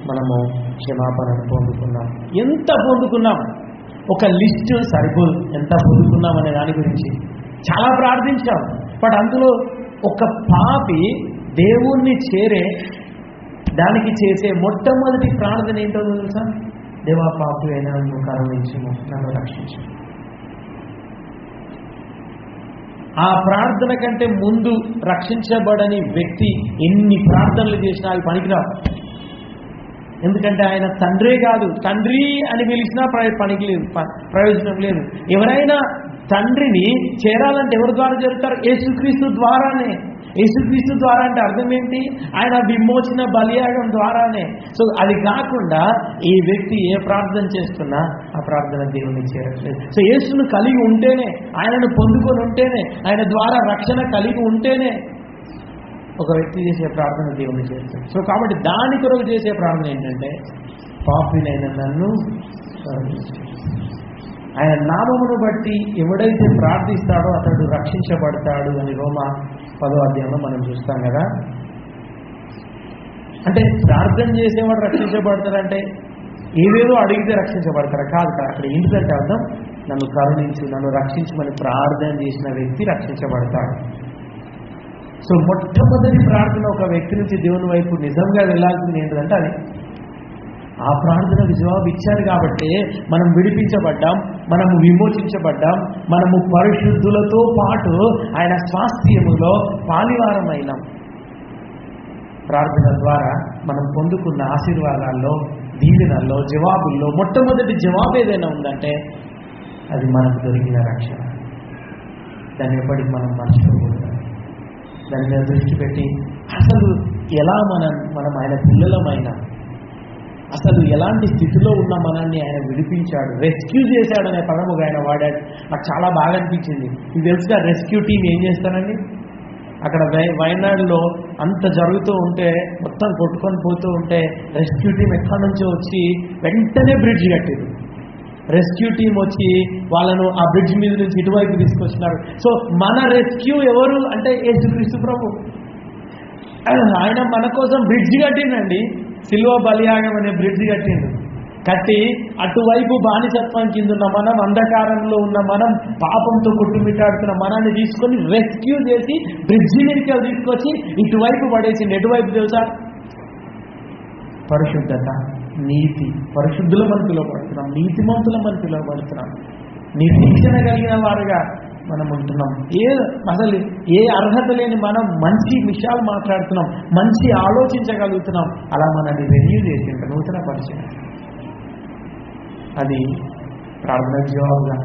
మనము క్షమాపణను పొందుకున్నాం. ఎంత పొందుకున్నాం? ఒక లిస్టు సరిపోదు ఎంత పొందుకున్నాం అనే దాని గురించి. చాలా ప్రార్థించాం. బట్ అందులో ఒక పాపి దేవుణ్ణి చేరే దానికి చేసే మొట్టమొదటి ప్రార్థన ఏంటో తెలుసా? దేవా, పాపి అయినా నువ్వు కరుణించుము, నన్ను రక్షించు. ఆ ప్రార్థన కంటే ముందు రక్షించబడని వ్యక్తి ఎన్ని ప్రార్థనలు చేసినా అవి పనికిరావు. ఎందుకంటే ఆయన తండ్రే కాదు, తండ్రి అని పిలిచినా పనికి లేదు, ప్రయోజనం లేదు. ఎవరైనా తండ్రిని చేరాలంటే ఎవరి ద్వారా చేరుతారు? యేసుక్రీస్తు ద్వారానే. యేసుక్రీస్తు ద్వారా అంటే అర్థం ఏంటి? ఆయన విమోచన బలియాగం ద్వారానే. సో అది కాకుండా ఈ వ్యక్తి ఏ ప్రార్థన చేస్తున్నా ఆ ప్రార్థన దేవుని చేరట్లేదు. సో యేసును కలిగి ఉంటేనే, ఆయనను పొందుకొని ఉంటేనే, ఆయన ద్వారా రక్షణ కలిగి ఉంటేనే ఒక వ్యక్తి చేసే ప్రార్థన దేవుని చేస్తాడు. సో కాబట్టి దాని కొరకు చేసే ప్రార్థన ఏంటంటే, పాపినైన నన్ను ఆయన నామమును బట్టి ఎవడైతే ప్రార్థిస్తాడో అతడు రక్షించబడతాడు అని రోమా 10వ అధ్యాయంలో మనం చూస్తాం కదా. అంటే ప్రార్థన చేసేవాడు రక్షించబడతాడంటే ఏదేదో అడిగితే రక్షించబడతారా? కాదు కదా. అక్కడ ఏంటంటే అర్థం, నన్ను కరుణించు, నన్ను రక్షించమని ప్రార్థన చేసిన వ్యక్తి రక్షించబడతాడు. సో మొట్టమొదటి ప్రార్థన ఒక వ్యక్తి నుంచి దేవుని వైపు నిజంగా వెళ్ళాల్సింది ఏంటంటే అది ఆ ప్రార్థనకు జవాబు ఇచ్చారు కాబట్టి మనం విడిపించబడ్డాం, మనము విమోచించబడ్డాం, మనము పరిశుద్ధులతో పాటు ఆయన స్వాస్థ్యములో పాలివారమైనాం. ప్రార్థన ద్వారా మనం పొందుకున్న ఆశీర్వాదాల్లో, దీవెనల్లో, జవాబుల్లో మొట్టమొదటి జవాబు ఏదైనా ఉందంటే అది మనకు దొరికిన రక్షణ. దాన్ని ఎప్పటికి మనం మర్చిపోకూడదు. దాని మీద దృష్టి పెట్టి అసలు ఎలా మనం ఆయన పిల్లలమైనా, అసలు ఎలాంటి స్థితిలో ఉన్న మనల్ని ఆయన విడిపించాడు, రెస్క్యూ చేశాడనే పదము ఆయన వాడాడు. నాకు చాలా బాగా అనిపించింది. ఇది తెలుసుగా, రెస్క్యూ టీం ఏం చేస్తారండి? అక్కడ వయనాడులో అంత జరుగుతూ ఉంటే, మొత్తం కొట్టుకొని పోతూ ఉంటే రెస్క్యూ టీం ఎక్కడి నుంచో వచ్చి వెంటనే బ్రిడ్జ్ కట్టారు. రెస్క్యూ టీం వచ్చి వాళ్ళను ఆ బ్రిడ్జ్ మీద నుంచి ఇటువైపు తీసుకొచ్చినారు. సో మన రెస్క్యూ ఎవరు అంటే యేసుక్రీస్తు ప్రభు. ఆయన మన కోసం బ్రిడ్జ్ కట్టిండండి. సిలువ బలియాగం అనే బ్రిడ్జ్ కట్టి అటువైపు బానిసత్వం కింద ఉన్న మనం, అంధకారంలో ఉన్న మనం, పాపంతో కొట్టుమిట్టాడుతున్న మనల్ని తీసుకొని రెస్క్యూ చేసి బ్రిడ్జి మీదకి తీసుకొచ్చి ఇటువైపు పడేసింది. ఎటువైపు తెలుసా? పరిశుద్ధత, నీతి. పరిశుద్ధుల మనం పిలువబడుతున్నాం, నీతిమంతుల మనం పిలువబడుతున్నాం, నిరీక్షణ కలిగిన వారుగా మనం ఉంటున్నాం. అసలు ఏ అర్హత లేని మనం మంచి విషయాలు మాట్లాడుతున్నాం, మంచి ఆలోచించగలుగుతున్నాం. అలా మనల్ని రెన్యూ చేసింది, నూతన పరిచయం. అది ప్రార్థన జవాబుగా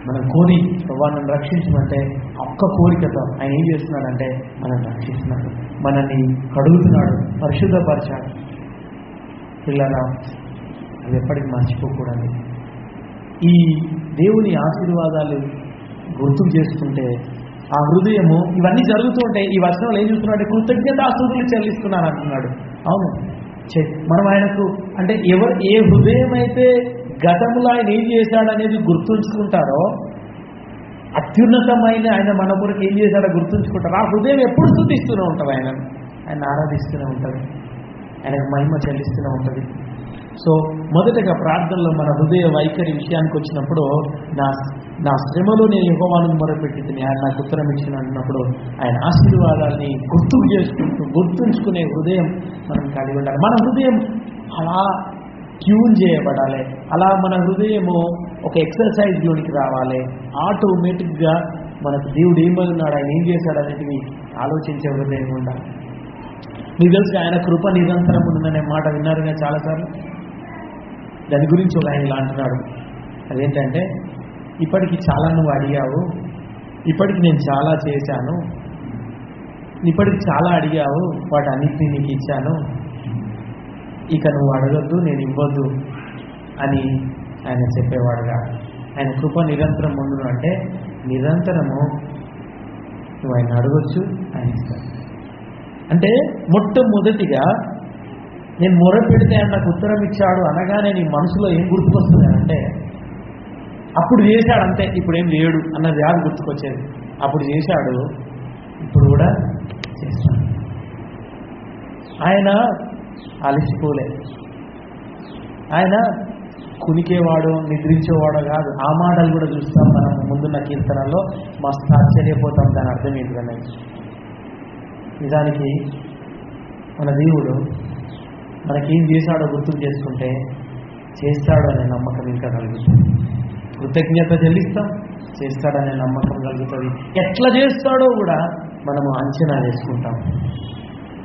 మనం కోరి నన్ను రక్షించమంటే ఒక్క కోరికతో ఆయన ఏం చేస్తున్నాడంటే మనల్ని రక్షిస్తున్నాడు, మనల్ని కడుగుతున్నాడు, పరిశుద్ధపరిచాడు. పిల్లరా, అది ఎప్పటికీ మర్చిపోకూడదు. ఈ దేవుని ఆశీర్వాదాలు గుర్తుకు చేసుకుంటే ఆ హృదయము, ఇవన్నీ జరుగుతూ ఉంటే ఈ వచనంలో ఏం చూస్తున్నాడు? కృతజ్ఞతాస్తుతులు చెల్లిస్తున్నాను అంటున్నాడు. అవును, మనం ఆయనకు అంటే ఏ హృదయం అయితే గతంలో ఆయన ఏం చేశాడనేది గుర్తుంచుకుంటారో, అత్యున్నతమైన ఆయన మన కొరకు ఏం చేశాడో గుర్తుంచుకుంటారు. ఆ హృదయం ఎప్పుడు స్తుతిస్తూనే ఉంటుంది, ఆయన ఆరాధిస్తూనే ఉంటుంది, ఆయనకు మహిమ చెల్లిస్తూనే ఉంటుంది. సో మొదటగా ప్రార్థనలో మన హృదయ వైఖరి విషయానికి వచ్చినప్పుడు, నా శ్రమలో నేను యెహోవాను మొరపెట్టింది, ఆయన నాకు ఉత్తరం ఇచ్చిన అన్నప్పుడు ఆయన ఆశీర్వాదాలని గుర్తుకు చేసుకుంటూ గుర్తుంచుకునే హృదయం మనం కలిగి ఉండాలి. మన హృదయం అలా ట్యూన్ చేయబడాలి. అలా మన హృదయము ఒక ఎక్సర్సైజ్లోనికి రావాలి. ఆటోమేటిక్గా మనకు దేవుడు ఏమన్నాడు, ఆయన ఏం చేశాడు అనేటివి ఆలోచించే హృదయం ఉండాలి. మీకు తెలుసు, ఆయన కృప నిరంతరం ఉందనే మాట విన్నారుగా చాలాసార్లు. దాని గురించి ఒక ఆయన ఇలా అంటున్నాడు, అదేంటంటే, ఇప్పటికి చాలా నువ్వు అడిగావు, ఇప్పటికి నేను చాలా చేశాను, ఇప్పటికి చాలా అడిగావు, వాటి అన్నిటినీ నీకు ఇచ్చాను, ఇక నువ్వు అడగద్దు, నేను ఇవ్వద్దు అని ఆయన చెప్పేవాడుగా. ఆయన కృప నిరంతరం ఉండును అంటే నిరంతరము నువ్వు ఆయన అడగొచ్చు, ఆయన ఇస్తాడు. అంటే మొట్టమొదటిగా నేను మొర పెడితే ఆయన నాకు ఉత్తరం ఇచ్చాడు అనగానే నీ మనసులో ఏం గుర్తుకొస్తుంది అంటే అప్పుడు చేశాడు అంతే, ఇప్పుడు ఏం లేడు అన్నది అది గుర్తుకొచ్చేది. అప్పుడు చేశాడు, ఇప్పుడు కూడా చేస్తాడు. ఆయన అలసిపోలే, ఆయన కునికేవాడు నిద్రించేవాడు కాదు. ఆ మాటలు కూడా చూస్తాం మనం ముందున్న కీర్తనలో, మస్తు ఆశ్చర్యపోతాం దాని అర్థం ఏంటనే. నిజానికి మన దేవుడు మనకేం చేశాడో గుర్తు చేసుకుంటే చేస్తాడు అనే నమ్మకం ఇంకా కలుగుతుంది. కృతజ్ఞత చెల్లిస్తాం, చేస్తాడనే నమ్మకం కలుగుతుంది. ఎట్లా చేస్తాడో కూడా మనము అంచనా వేసుకుంటాం.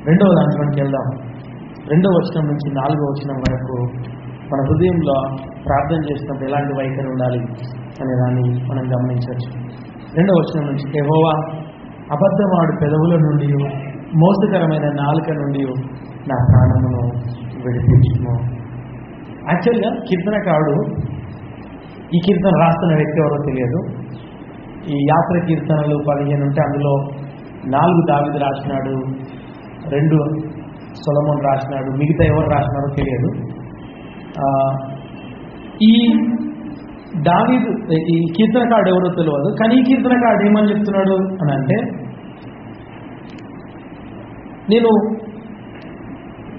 రెండవ దాంట్లోకి వెళ్దాం. 2వ వచనం నుంచి 4వ వచనం వరకు మన హృదయంలో ప్రార్థన చేసినప్పుడు ఎలాంటి వైఖరి ఉండాలి అనే దాన్ని మనం గమనించవచ్చు. 2వ వచనం నుంచి, యెహోవా అబద్ధమాడు పెదవుల నుండి మోసకరమైన నాలుక నుండి నా ప్రాణమును విడిపించును. యాక్చువల్గా కీర్తనకారుడు ఈ కీర్తన రాస్తున్న వ్యక్తి ఎవరో తెలియదు. ఈ యాత్ర కీర్తనలు 15 ఉంటే అందులో 4 దావీదు రాసినాడు, 2 సొలొమోను రాసినాడు, మిగతా ఎవరు రాసినారో తెలియదు. ఈ దావీదు ఈ కీర్తనకారుడు ఎవరో తెలియదు. కానీ ఈ కీర్తనకారుడు ఏమని చెప్తున్నాడు అని అంటే, నేను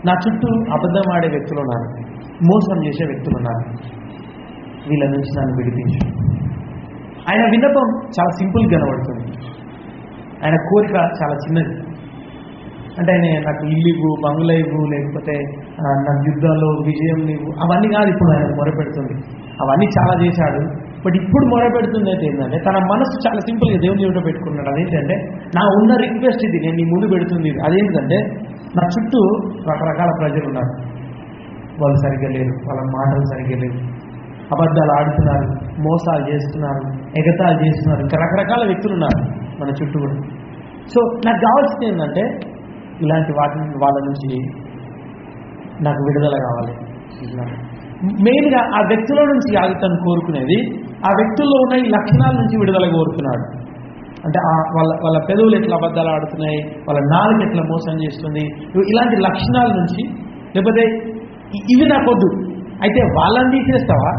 నా చుట్టూ అబద్ధం ఆడే వ్యక్తులు ఉన్నారు, మోసం చేసే వ్యక్తులు ఉన్నారు, వీళ్ళ నుంచి నన్ను విడిపించు. ఆయన విన్నపం చాలా సింపుల్ కనబడుతుంది, ఆయన కోరిక చాలా చిన్నది. అంటే ఆయన నాకు ఇల్లు ఇవ్వు, బంగ్లా ఇవ్వు, లేకపోతే నాకు యుద్ధాల్లో విజయం ఇవ్వు, అవన్నీ కాదు ఇప్పుడు ఆయన మొరపెడుతుంది. అవన్నీ చాలా చేశాడు. బట్ ఇప్పుడు మొరపెడుతుంది అయితే ఏంటంటే తన మనసు చాలా సింపుల్గా దేవుని ఎదుట పెట్టుకున్నాడు. అదేంటంటే నా ఉన్న రిక్వెస్ట్ ఇది, నేను నీ ముందు పెడుతుంది. అదేంటంటే నా చుట్టూ రకరకాల ప్రజలు ఉన్నారు, వాళ్ళు సరిగ్గా లేరు, వాళ్ళ మాటలు సరిగ్గా లేవు, అబద్ధాలు ఆడుతున్నారు, మోసాలు చేస్తున్నారు, ఎగతాలు చేస్తున్నారు, ఇంకా రకరకాల వ్యక్తులు ఉన్నారు మన చుట్టూ కూడా. సో నాకు కావాల్సింది ఏంటంటే ఇలాంటి వాళ్ళ నుంచి నాకు విడుదల కావాలి. మెయిన్గా ఆ వ్యక్తుల నుంచి కాదు తను కోరుకునేది, ఆ వ్యక్తుల్లో ఉన్న ఈ లక్షణాల నుంచి విడుదల కోరుతున్నాడు. అంటే వాళ్ళ పెదవులు ఎట్లా అబద్ధాలు ఆడుతున్నాయి, వాళ్ళ నాలుగు ఎట్లా మోసం చేస్తుంది, ఇలాంటి లక్షణాల నుంచి. లేకపోతే ఇవి నాకొద్దు, అయితే వాళ్ళని తీసేస్తావా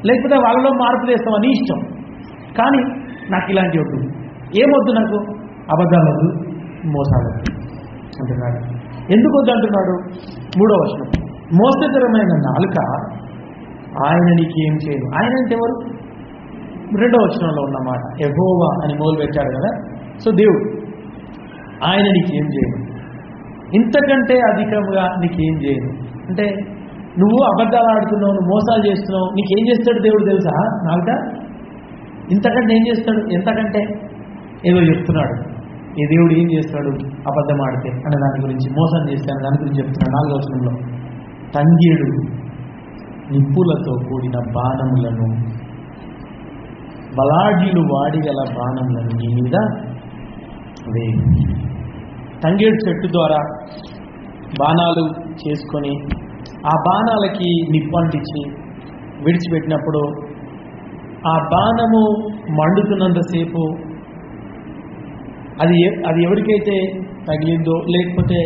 లేకపోతే వాళ్ళలో మార్పు చేస్తావా నీ ఇష్టం, కానీ నాకు ఇలాంటి వద్దు. ఏమొద్దు నాకు, అబద్ధాలు వద్దు, మోసాలు వద్దు అంటున్నాడు. ఎందుకు వద్దు అంటున్నాడు? 3వ వచనం, మోసకరమైన నాలుక ఆయన నీకేం చేయను. ఆయన అంటే ఎవరు? 2వ వచనంలో ఉన్నమాట, యెహోవా అని మొదలు పెట్టాడు కదా. సో దేవుడు, ఆయన నీకేం చేయను, ఇంతకంటే అధికంగా నీకేం చేయను. అంటే నువ్వు అబద్ధాలు ఆడుతున్నావు, నువ్వు మోసాలు చేస్తున్నావు, నీకేం చేస్తాడు దేవుడు తెలుసా? నాలుక ఇంతకంటే ఏం చేస్తాడు, ఎంతకంటే ఏదో చెప్తున్నాడు. ఈ దేవుడు ఏం చేస్తాడు అబద్ధం ఆడితే అనే దాని గురించి, మోసం చేస్తాను దాని గురించి చెప్తున్నాడు. 4వ వచనంలో, తంగేడు నిప్పులతో కూడిన బాణములను, బలాఢ్యులు వాడిగల బాణములను నీ మీద వేయి. తంగేడు చెట్టు ద్వారా బాణాలు చేసుకొని ఆ బాణాలకి నిప్పు అంటించి విడిచిపెట్టినప్పుడు ఆ బాణము మండుతున్నంతసేపు అది ఎవరికైతే తగిలిందో, లేకపోతే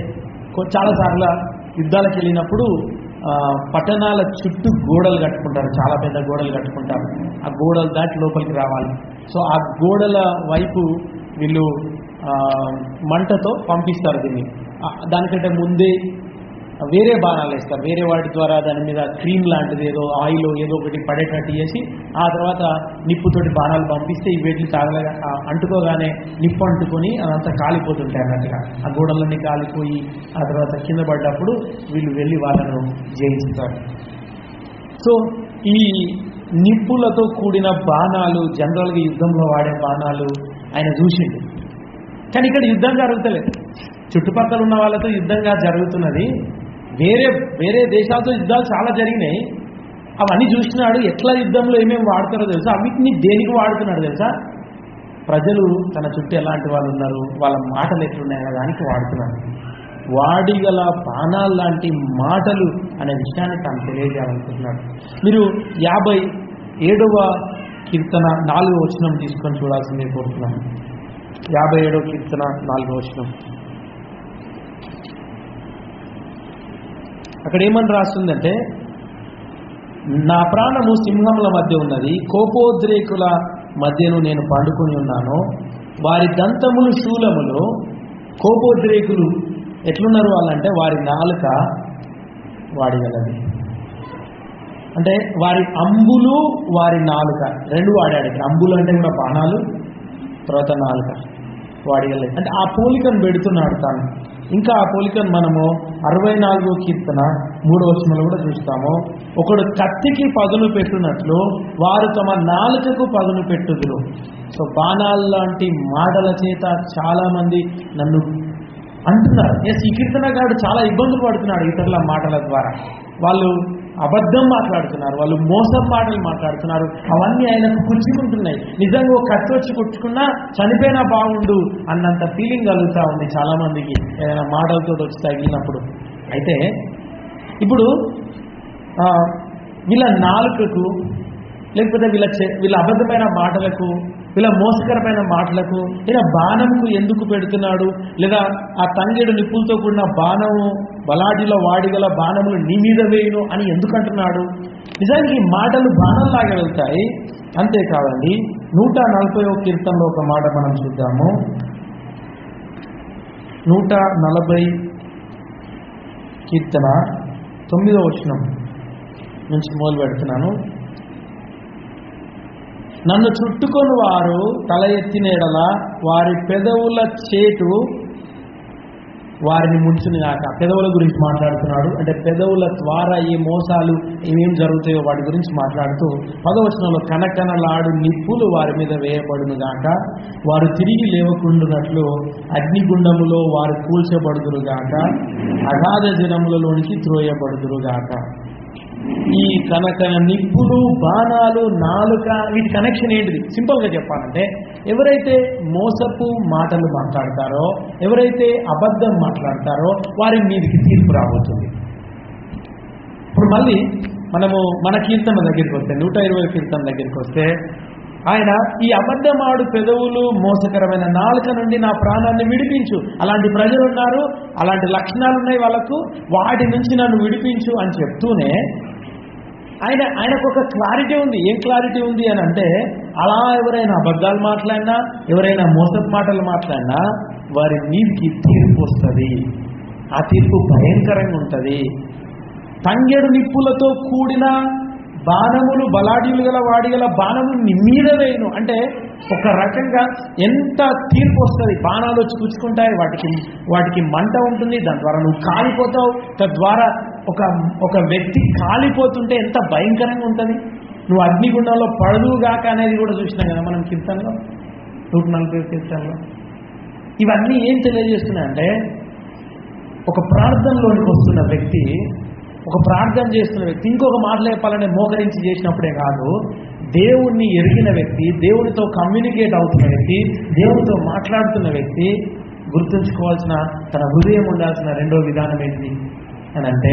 చాలాసార్లు యుద్ధాలకు వెళ్ళినప్పుడు పట్టణాల చుట్టూ గోడలు కట్టుకుంటారు, చాలా పెద్ద గోడలు కట్టుకుంటారు. ఆ గోడలు దాటి లోపలికి రావాలి. సో ఆ గోడల వైపు వీళ్ళు మంటతో పంపిస్తారు దీన్ని. దానికంటే ముందే వేరే బాణాలు వేస్తారు, వేరే వాటి ద్వారా దాని మీద క్రీమ్ లాంటిది ఏదో ఆయిల్ ఏదో ఒకటి పడేటట్టు చేసి ఆ తర్వాత నిప్పుతోటి బాణాలు పంపిస్తే ఈ వేటిని అంటుకోగానే నిప్పు అంటుకొని అదంతా కాలిపోతుంటాయి అన్నట్టుగా. ఆ గోడలన్నీ కాలిపోయి ఆ తర్వాత కింద పడ్డప్పుడు వీళ్ళు వెళ్ళి వాళ్ళను జయిస్తారు. సో ఈ నిప్పులతో కూడిన బాణాలు జనరల్గా యుద్ధంలో వాడే బాణాలు ఆయన చూసిండు. కానీ ఇక్కడ యుద్ధం జరుగుతలేదు, చుట్టుపక్కల ఉన్న వాళ్ళతో యుద్ధంగా జరుగుతున్నది. వేరే దేశాలతో యుద్ధాలు చాలా జరిగినాయి, అవన్నీ చూసినాడు. ఎట్లా యుద్ధంలో ఏమేమి వాడతారో తెలుసా, అన్నిటిని దేనికి వాడుతున్నాడు తెలుసా? ప్రజలు తన చుట్టూ ఎలాంటి వాళ్ళు ఉన్నారు, వాళ్ళ మాటలు ఎట్లున్నాయో దానికి వాడుతున్నాడు. వాడిగల బాణాలు లాంటి మాటలు అనే విషయాన్ని తాను తెలియజేయాలనుకుంటున్నాడు. మీరు 57వ కీర్తన 4వ వచనం తీసుకొని చూడాల్సిందే కోరుతున్నాను. 57వ కీర్తన 4వ వచనం. అక్కడ ఏమని రాస్తుందంటే, నా ప్రాణము సింహముల మధ్య ఉన్నది, కోపోద్రేకుల మధ్యను నేను పండుకొని ఉన్నాను, వారి దంతములు శూలములు. కోపోద్రేకులు ఎట్లున్నారు వాళ్ళంటే వారి నాలుక వాడిగలది, అంటే వారి అంబులు వారి నాలుక రెండు వాడాడు. అంబులు అంటే కూడా బాణాలు, తర్వాత నాలుక వాడిగలది, అంటే ఆ పోలికను పెడుతున్నాడు తాను. ఇంకా ఆ పోలికను మనము 64వ కీర్తన 3వ వచనంలో కూడా చూస్తాము. ఒకడు కత్తికి పదును పెట్టునట్లు వారు తమ నాలుకకు పదును పెట్టుదురు. సో బాణాల లాంటి మాటల చేత చాలా మంది నన్ను అంటున్నారు. ఈ కీర్తనగాడు చాలా ఇబ్బందులు పడుతున్నాడు ఇతరుల మాటల ద్వారా. వాళ్ళు అబద్ధం మాట్లాడుతున్నారు, వాళ్ళు మోసం మాటలు మాట్లాడుతున్నారు, అవన్నీ ఆయనకు కుర్చుకుంటున్నాయి. నిజంగా ఒక కత్తి వచ్చి కుట్టుకున్నా చనిపోయినా బాగుండు అన్నంత ఫీలింగ్ కలుగుతూ ఉంది చాలా మందికి ఏదైనా మాటలతో వచ్చి తగిలినప్పుడు. అయితే ఇప్పుడు వీళ్ళ నాలుకకు, లేకపోతే వీళ్ళ అబద్ధమైన మాటలకు, వీళ్ళ మోసకరమైన మాటలకు, ఇలా బాణంకు ఎందుకు పెడుతున్నాడు? లేదా ఆ తంగేడు నిప్పులతో కూడిన బాణము బలాడిలో వాడిగల బాణములు నీ మీద వేయును అని ఎందుకు అంటున్నాడు? నిజానికి ఈ మాటలు బాణంలాగా వెళ్తాయి. అంతేకాదండి, 140వ కీర్తనలో ఒక మాట మనం చూద్దాము. 140 కీర్తన 9వ వచనం నుంచి మొదలు పెడుతున్నాను. నన్ను చుట్టుకొని వారు తల ఎత్తిన ఎడల వారి పెదవుల చేటు వారిని ముంచుని కాక. పెదవుల గురించి మాట్లాడుతున్నాడు, అంటే పెదవుల ద్వారా ఏ మోసాలు ఏమేం జరుగుతాయో వాటి గురించి మాట్లాడుతూ 10వ వచనంలో కనకనలాడు నిప్పులు వారి మీద వేయబడును గాక, వారు తిరిగి లేవకుండునట్లు అగ్నిగుండములో వారు కూల్చబడుదురు గాక, అగాధ జనములలోనికి త్రోయబడుదురు గాక. ఈ కనకన నిప్పులు, బాణాలు, నాలుక, వీటి కనెక్షన్ ఏంటిది? సింపుల్గా చెప్పాలంటే, ఎవరైతే మోసపు మాటలు మాట్లాడతారో, ఎవరైతే అబద్ధం మాట్లాడతారో వారి మీదకి తీర్పు రాబోతుంది. ఇప్పుడు మళ్ళీ మనము మన కీర్తన దగ్గరికి వస్తే, 120 కీర్తన దగ్గరికి వస్తే, ఆయన ఈ అబద్ధమాడు పెదవులు, మోసకరమైన నాలుక నుండి నా ప్రాణాన్ని విడిపించు. అలాంటి ప్రజలు ఉన్నారు, అలాంటి లక్షణాలు ఉన్నాయి వాళ్ళకు, వాటి నుంచి నన్ను విడిపించు అని చెప్తూనే ఆయనకు ఒక క్లారిటీ ఉంది. ఏం క్లారిటీ ఉంది అని అంటే, అలా ఎవరైనా అబద్ధాలు మాట్లాడినా, ఎవరైనా మోసపు మాటలు మాట్లాడినా వారి మీదికి తీర్పు వస్తుంది. ఆ తీర్పు భయంకరంగా ఉంటుంది. తంగెడు నిప్పులతో కూడిన బాణములు, బలాఢ్యులు గల వాడిగల బాణములు నీ మీద వేయను అంటే ఒక రకంగా ఎంత తీర్పు వస్తుంది. బాణాలు వచ్చి పుచ్చుకుంటాయి, వాటికి మంట ఉంటుంది, దాని ద్వారా నువ్వు కాలిపోతావు. తద్వారా ఒక వ్యక్తి కాలిపోతుంటే ఎంత భయంకరంగా ఉంటుంది. నువ్వు అగ్నిగుండంలో పడదుగాక అనేది కూడా చూసినాం కదా మనం కీర్తనలో, 140 కీర్తనలో. ఇవన్నీ ఏం తెలియజేస్తున్నాయంటే, ఒక ప్రార్థనలోనికి వస్తున్న వ్యక్తి, ఒక ప్రార్థన చేస్తున్న వ్యక్తి, ఇంకొక మాటలు చెప్పాలంటే మోకరించి చేసినప్పుడే కాదు, దేవుణ్ణి ఎరిగిన వ్యక్తి, దేవునితో కమ్యూనికేట్ అవుతున్న వ్యక్తి, దేవునితో మాట్లాడుతున్న వ్యక్తి గుర్తుంచుకోవాల్సిన, తన హృదయం ఉండాల్సిన రెండో విధానం ఏంటి అని అంటే,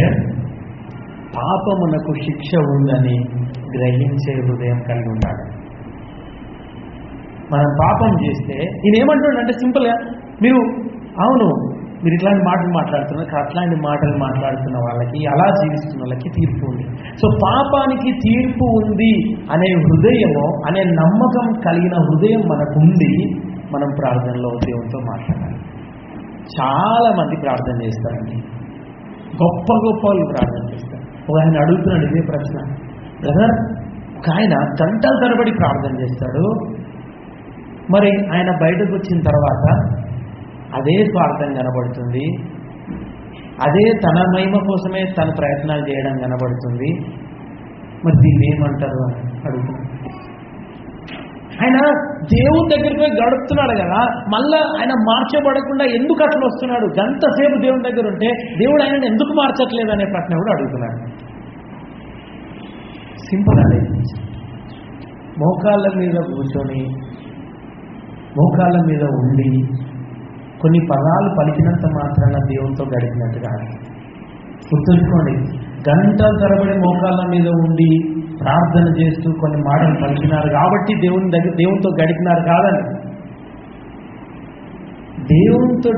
పాపమునకు శిక్ష ఉందని గ్రహించే హృదయం కలిగి ఉండాలి. మనం పాపం చేస్తే ఈయన ఏమంటున్నాడంటే సింపుల్గా, మీరు ఇట్లాంటి మాటలు మాట్లాడుతున్నారు, అట్లాంటి మాటలు మాట్లాడుతున్న వాళ్ళకి, అలా జీవిస్తున్న వాళ్ళకి తీర్పు ఉంది. సో పాపానికి తీర్పు ఉంది అనే హృదయము, అనే నమ్మకం కలిగిన హృదయం మనకుండి మనం ప్రార్థనలో దేవునితో మాట్లాడాలి. చాలా మంది ప్రార్థన చేస్తారండి, గొప్ప వాళ్ళు ప్రార్థన చేస్తారు. ఒక ఆయన అడుగుతున్నాడు ఇదే ప్రశ్న, బ్రదర్, ఒక ఆయన గంటల తరబడి ప్రార్థన చేస్తాడు, మరి ఆయన బయటకు వచ్చిన తర్వాత అదే స్వార్థం కనబడుతుంది, అదే తన మహిమ కోసమే తన ప్రయత్నాలు చేయడం కనబడుతుంది, మరి దీన్ని ఏమంటారు అని అడుగుతున్నాడు. ఆయన దేవుని దగ్గరికి పోయి గడుపుతున్నాడు కదా, మళ్ళా ఆయన మార్చబడకుండా ఎందుకు అట్లా వస్తున్నాడు? గంటసేపు దేవుని దగ్గర ఉంటే దేవుడు ఆయనను ఎందుకు మార్చట్లేదు అనే ప్రశ్న కూడా అడుగుతున్నాడు. సింపుల్ అదే, మోకాళ్ళ మీద కూర్చొని, మోకాళ్ళ మీద ఉండి కొన్ని పదాలు పలికినంత మాత్రాన దేవునితో గడిపినట్టుగా గుర్తుంచుకోండి. గంటల తరబడి మోకాళ్ళ మీద ఉండి ప్రార్థన చేస్తూ కొన్ని మాటలు పలికినారు కాబట్టి దేవునితో గడిపినారు కాదండి. దేవునితో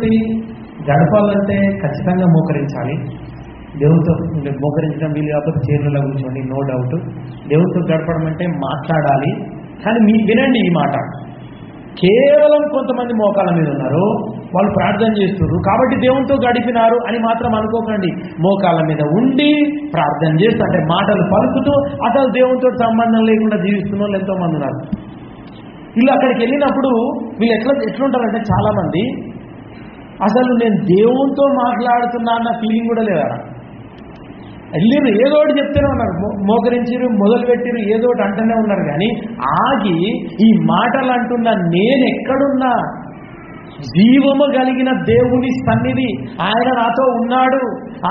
గడపాలంటే ఖచ్చితంగా మోకరించాలి. దేవునితో మోకరించడం వీలు కాకపోతే చీరలలో కూర్చోండి, నో డౌట్. దేవునితో గడపడం అంటే మాట్లాడాలి. కానీ మీరు వినండి ఈ మాట, కేవలం కొంతమంది మోకాళ్ళ మీద ఉన్నారు, వాళ్ళు ప్రార్థన చేస్తున్నారు కాబట్టి దేవునితో గడిపినారు అని మాత్రం అనుకోకండి. మోకాళ్ళ మీద ఉండి ప్రార్థన చేస్తూ అంటే మాటలు పలుకుతూ అసలు దేవునితో సంబంధం లేకుండా జీవిస్తున్న వాళ్ళు ఎంతో మంది ఉన్నారు. వీళ్ళు అక్కడికి వెళ్ళినప్పుడు వీళ్ళు ఎట్లుంటారంటే చాలా మంది అసలు నేను దేవునితో మాట్లాడుతున్నా అన్న ఫీలింగ్ కూడా లేదా. వెళ్ళిరు ఏదో ఒకటి చెప్తూనే ఉన్నారు, మోకరించిరు, మొదలుపెట్టిరు, ఏదో ఒకటి అంటూనే ఉన్నారు. కానీ ఆగి ఈ మాటలు అంటున్నా నేను ఎక్కడున్నా, జీవము కలిగిన దేవుని సన్నిధి, ఆయన నాతో ఉన్నాడు,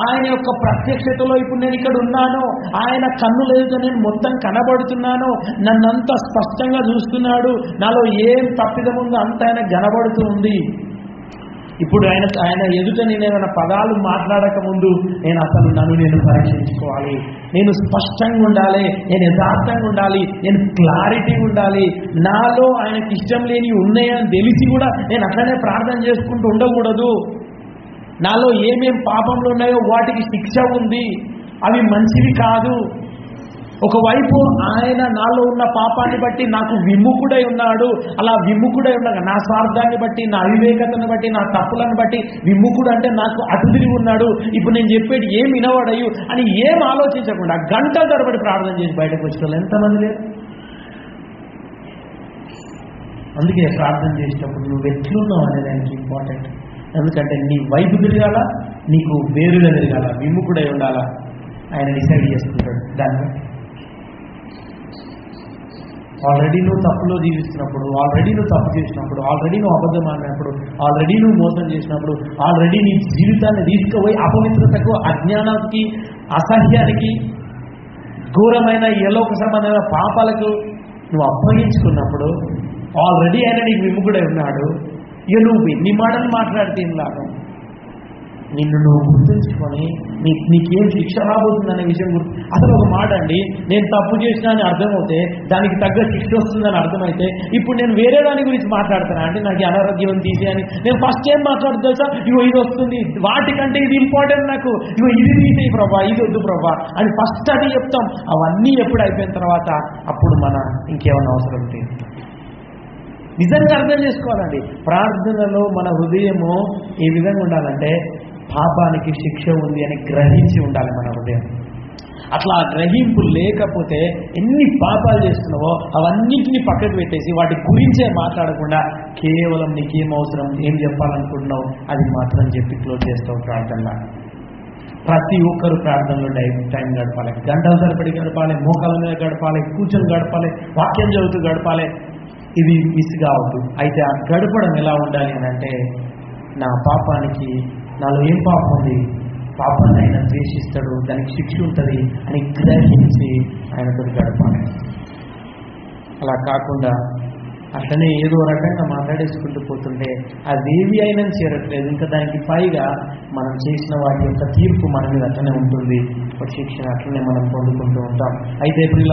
ఆయన యొక్క ప్రత్యక్షతలో ఇప్పుడు నేను ఇక్కడ ఉన్నాను, ఆయన కన్నులతో నేను మొత్తం కనబడుతున్నాను, నన్నంత స్పష్టంగా చూస్తున్నాడు, నాలో ఏం తప్పిదముందో అంత ఆయన కనబడుతూ ఉంది. ఇప్పుడు ఆయన ఎదుట నేను ఏమైనా పదాలు మాట్లాడక ముందు నేను అసలు నన్ను నేను పరీక్షించుకోవాలి, నేను స్పష్టంగా ఉండాలి, నేను యథార్థంగా ఉండాలి, నేను క్లారిటీ ఉండాలి. నాలో ఆయనకి ఇష్టం లేని ఉన్నాయని తెలిసి కూడా నేను అట్లనే ప్రార్థన చేసుకుంటూ ఉండకూడదు. నాలో ఏమేం పాపంలో ఉన్నాయో వాటికి శిక్ష ఉంది, అవి మంచివి కాదు. ఒకవైపు ఆయన నాలో ఉన్న పాపాన్ని బట్టి నాకు విముఖుడై ఉన్నాడు, అలా విముఖుడై ఉండగా నా స్వార్థాన్ని బట్టి, నా అవివేకతను బట్టి, నా తప్పులను బట్టి విముఖుడు అంటే నాకు అటు తిరిగి ఉన్నాడు, ఇప్పుడు నేను చెప్పేది ఏం వినవాడయ్యు అని ఏం ఆలోచించకుండా గంటల తరబడి ప్రార్థన చేసి బయటకు వచ్చేవాళ్ళు ఎంతమంది లేరు. అందుకే ప్రార్థన చేసేటప్పుడు నువ్వు ఎట్లున్నావు అనే దానికి ఇంపార్టెంట్. ఎందుకంటే నీ వైపు తిరగాల, నీకు వేరుగా తిరగాల, విముఖుడై ఉండాలా, ఆయన డిసైడ్ చేసుకుంటాడు దాన్ని. ఆల్రెడీ నువ్వు తప్పులో జీవిస్తున్నప్పుడు, ఆల్రెడీ నువ్వు తప్పు చేసినప్పుడు, ఆల్రెడీ నువ్వు అబద్ధం ఆడినప్పుడు, ఆల్రెడీ నువ్వు మోసం చేసినప్పుడు, ఆల్రెడీ నీ జీవితాన్ని తీసుకుపోయి అపవిత్రతకు, అజ్ఞానానికి, అసహ్యానికి, ఘోరమైన ఎలోక సంబంధమైన పాపాలకు నువ్వు అప్పగించుకున్నప్పుడు ఆల్రెడీ ఆయన నీకు విముఖుడై ఉన్నాడు. ఇక నువ్వు ఎన్ని మాటలు మాట్లాడితే ఏం లాభం? నిన్ను నువ్వు గుర్తుంచుకొని నీకేం శిక్ష రాబోతుందనే విషయం అసలు ఒక మాట అండి, నేను తప్పు చేసినా అని అర్థమవుతే దానికి తగ్గ శిక్ష వస్తుందని అర్థమైతే ఇప్పుడు నేను వేరే దాని గురించి మాట్లాడతానా అంటే నాకు అనారోగ్యం తీసేయని నేను ఫస్ట్ ఏం మాట్లాడుతూ తెలుసా, ఇగో ఇది వస్తుంది, వాటికంటే ఇది ఇంపార్టెంట్, నాకు ఇగో ఇది తీసేయి ప్రభా, ఇది వద్దు ప్రభా అని ఫస్ట్ అది చెప్తాం. అవన్నీ ఎప్పుడు అయిపోయిన తర్వాత అప్పుడు మన ఇంకేమైనా అవసరం ఉంటుంది. నిజంగా అర్థం చేసుకోవాలండి, ప్రార్థనలో మన హృదయము ఏ విధంగా ఉండాలంటే పాపానికి శిక్ష ఉంది అని గ్రహించి ఉండాలి మన హృదయం. అట్లా గ్రహింపు లేకపోతే ఎన్ని పాపాలు చేస్తున్నావో అవన్నిటిని పక్కకు పెట్టేసి వాటి గురించే మాట్లాడకుండా కేవలం నీకేం అవసరం, ఏం చెప్పాలనుకుంటున్నావు అది మాత్రం చెప్పి క్లోజ్ చేస్తావు ప్రార్థనలో. ప్రతి ఒక్కరు ప్రార్థనలో టైం గడపాలి, గంటల తరబడి గడపాలి, మోకాల మీద గడపాలి, కూర్చొని గడపాలి, వాక్యం చదువుతూ గడపాలి. ఇది మిస్ కావద్దు. అయితే ఆ గడపడం ఎలా ఉండాలి అని అంటే, నా పాపానికి నాలో ఏం పాపం ఉంది, పాపాన్ని ఆయన ద్వేషిస్తాడు, దానికి శిక్ష ఉంటుంది అని గ్రహించి ఆయనతో గడపాలి. అలా కాకుండా అట్లనే ఏదో రకంగా మాట్లాడేసుకుంటూ పోతుంటే అదేవి అయినా చేరట్లేదు. ఇంకా దానికి పైగా మనం చేసిన వాటి యొక్క తీర్పు మన మీద అట్లనే ఉంటుంది, ఒక శిక్షణ అట్లనే మనం పొందుకుంటూ ఉంటాం. అయితే ఇప్పుడు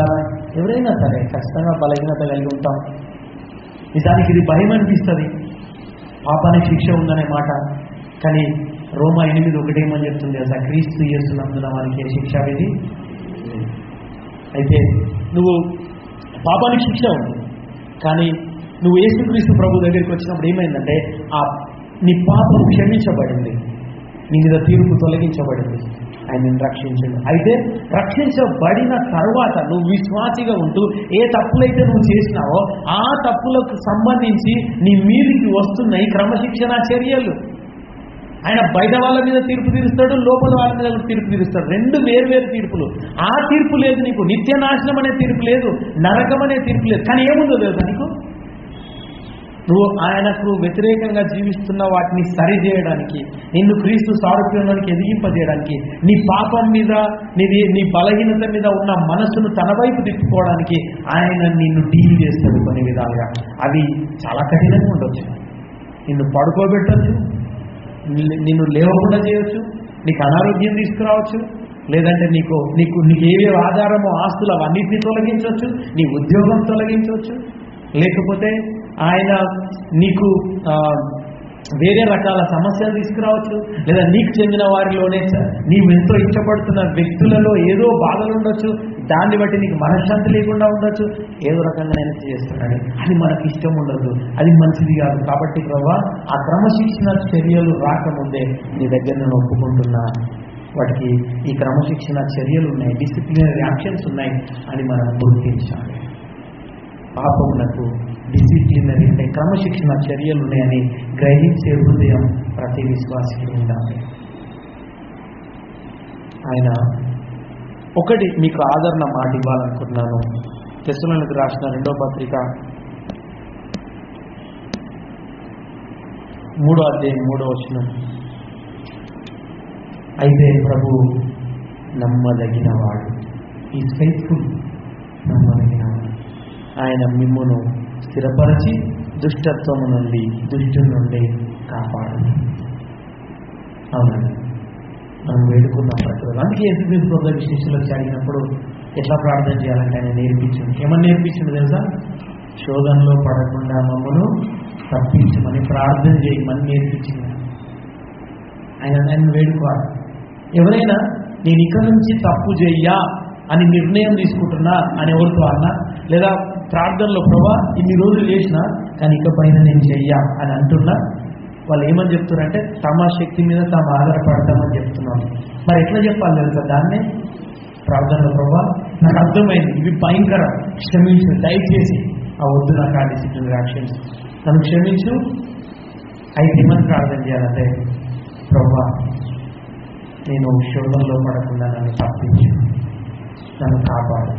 ఎవరైనా సరే ఖచ్చితంగా బలహీనత కలిగి ఉంటాం. నిజానికి ఇది భయం అనిపిస్తుంది, పాపానికి శిక్ష ఉందనే మాట. కానీ రోమా 8:1 ఏమని చెప్తుంది అసలు, క్రీస్తు యేసునందున వారికి శిక్ష విధి. అయితే నువ్వు పాపానికి శిక్ష ఉంది, కానీ నువ్వు యేసుక్రీస్తు ప్రభు దగ్గరికి వచ్చినప్పుడు ఏమైందంటే నీ పాపం క్షమించబడింది, నీ మీద తీర్పు తొలగించబడింది, ఆయన నిన్ను రక్షించండి. అయితే రక్షించబడిన తర్వాత నువ్వు విశ్వాసిగా ఉంటూ ఏ తప్పులైతే నువ్వు చేసినావో ఆ తప్పులకు సంబంధించి నీ మీదికి వస్తున్నాయి క్రమశిక్షణ చర్యలు. ఆయన బయట వాళ్ళ మీద తీర్పు తీరుస్తాడు, లోపల వాళ్ళ మీద తీర్పు తీరుస్తాడు. రెండు వేరు తీర్పులు. ఆ తీర్పు లేదు నీకు, నిత్య నాశనం అనే తీర్పు లేదు, నరకం అనే తీర్పు లేదు. కానీ ఏముందో తెలుసా నీకు, నువ్వు ఆయనకు వ్యతిరేకంగా జీవిస్తున్న వాటిని సరిచేయడానికి, నిన్ను క్రీస్తు సారూప్యంలోనికి ఎదిగింపజేయడానికి, నీ పాపం మీద నీ బలహీనత మీద ఉన్న మనస్సును తన వైపు తిప్పుకోవడానికి ఆయన నిన్ను డీల్ చేస్తాడు కొన్ని విధాలుగా. అవి చాలా కఠినంగా ఉండొచ్చు. నిన్ను పడుకోబెట్టచ్చు, నిన్ను లేవకుండా చేయొచ్చు, నీకు అనారోగ్యం తీసుకురావచ్చు, లేదంటే నీకు నీకు నీకు ఏవే ఆధారమో ఆస్తులు అవన్నిటిని తొలగించవచ్చు, నీ ఉద్యోగం తొలగించవచ్చు, లేకపోతే ఆయన నీకు వేరే రకాల సమస్యలు తీసుకురావచ్చు, లేదా నీకు చెందిన వారిలోనే నీవు ఎంతో ఇష్టపడుతున్న వ్యక్తులలో ఏదో బాధలు ఉండొచ్చు, దాన్ని బట్టి నీకు మనశ్శాంతి లేకుండా ఉండొచ్చు, ఏదో రకంగా నేను చేస్తున్నాడు, అది మనకి ఇష్టం ఉండదు, అది మంచిది కాదు. కాబట్టి ప్రభువా ఆ క్రమశిక్షణ చర్యలు రాకముందే నీ దగ్గర నేను ఒప్పుకుంటున్నా, వాటికి ఈ క్రమశిక్షణ చర్యలు ఉన్నాయి, డిసిప్లినరీ యాక్షన్స్ ఉన్నాయి అని మనం గుర్తించాలి. పాపములకు డిసిప్లినరీ అంటే క్రమశిక్షణ చర్యలు ఉన్నాయని గ్రహించే హృదయం ప్రతి విశ్వాసికి ఉండాలి. ఆయన ఒకటి మీకు ఆదరణ మాట ఇవ్వాలనుకుంటున్నాను. తెస్సలోనికీయులకు రాసిన 2వ పత్రిక 3వ అధ్యాయం 3వ వచనం. అయితే ప్రభు నమ్మదగినవాడు, ఈజ్ ఫెయిత్ఫుల్, నమ్మదగినవాడు. ఆయన మిమ్మును స్థిరపరిచి దుష్టత్వము నుండి దుష్టు నుండి కాపాడు. అవునండి, మనం వేడుకున్న ప్రతిరోజు. అందుకే యేసుక్రీస్తు ప్రభువు శిష్యులకు అడిగినప్పుడు ఎట్లా ప్రార్థన చేయాలంటే ఆయన నేర్పించింది. ఏమని నేర్పించింది తెలుసా? శోధనలో పడకుండా మమ్మను తప్పించమని ప్రార్థన చేయమని నేర్పించింది. ఆయన వేడుకోవాలి. ఎవరైనా నేను ఇక నుంచి తప్పు చెయ్యా అని నిర్ణయం తీసుకుంటున్నా అని ఎవరితో అన్నా, లేదా ప్రార్థనలో ప్రభా ఇన్ని రోజులు చేసినా కానీ ఇకపైన నేను చెయ్యా అని అంటున్నా, వాళ్ళు ఏమని చెప్తున్నారంటే తమ శక్తి మీద తాము ఆధారపడతామని చెప్తున్నాను. మరి ఎట్లా చెప్పాలి తెలుసా? దాన్నే ప్రార్థనలో ప్రభా నాకు అర్థమైంది, ఇవి భయంకరం, క్షమించు, దయచేసి ఆ వద్దు నాకు ఆ డిసిప్లినరీ యాక్షన్స్, నన్ను క్షమించు. అయితే ఏమని ప్రార్థన చేయాలంటే ప్రభా నేను శోధనలో పడకుండా నన్ను తప్పించు, నన్ను కాపాడు.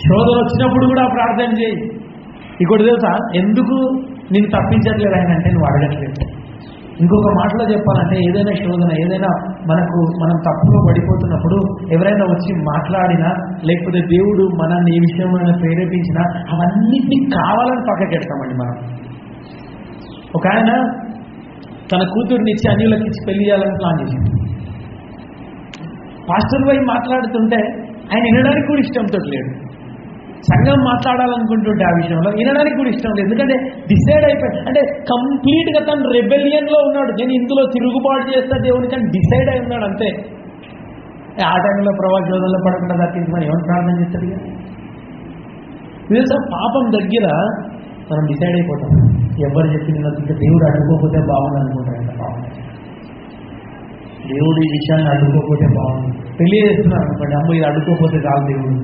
శోధన వచ్చినప్పుడు కూడా ప్రార్థన చేయి. ఇంకోటి తెలుసా, ఎందుకు నేను తప్పించట్లేదు ఆయన అంటే నువ్వు అడగట్లేదు. ఇంకొక మాటలో చెప్పాలంటే ఏదైనా శోధన, ఏదైనా మనం తప్పులో పడిపోతున్నప్పుడు ఎవరైనా వచ్చి మాట్లాడినా, లేకపోతే దేవుడు మనల్ని ఏ విషయంలో ప్రేరేపించినా అవన్నిటినీ కావాలని పక్కకెడతామండి మనం. ఒక ఆయన తన కూతురునిచ్చి అన్యులకు ఇచ్చి పెళ్లి చేయాలని ప్లాన్ చేసింది. పాస్టర్ పోయి మాట్లాడుతుంటే ఆయన వినడానికి కూడా ఇష్టంతో లేడు. సంఘం మాట్లాడాలనుకుంటుంటే ఆ విషయంలో వినడానికి కూడా ఇష్టం లేదు. ఎందుకంటే డిసైడ్ అయిపోయి, అంటే కంప్లీట్గా తను రెబెలియన్లో ఉన్నాడు. నేను ఇందులో తిరుగుబాటు చేస్తా దేవునికి అని డిసైడ్ అయి ఉన్నాడు అంతే. ఆ టైంలో శోధనలో పడకుండా తప్పించమని ఎవరు ప్రార్థన చేస్తారు? తెలుసా, పాపం దగ్గర మనం డిసైడ్ అయిపోతాం. ఎవరు చెప్పిన ఇంకా దేవుడు అడ్డుకోకపోతే బాగుంది అనుకుంటారంట. పాపం దేవుడు ఈ విషయాన్ని అడ్డుకోకపోతే బాగుంది. పెళ్లి చేస్తున్నారు అనుకోండి, అమ్మ ఇది అడ్డుకోకపోతే చాలు దేవుడు.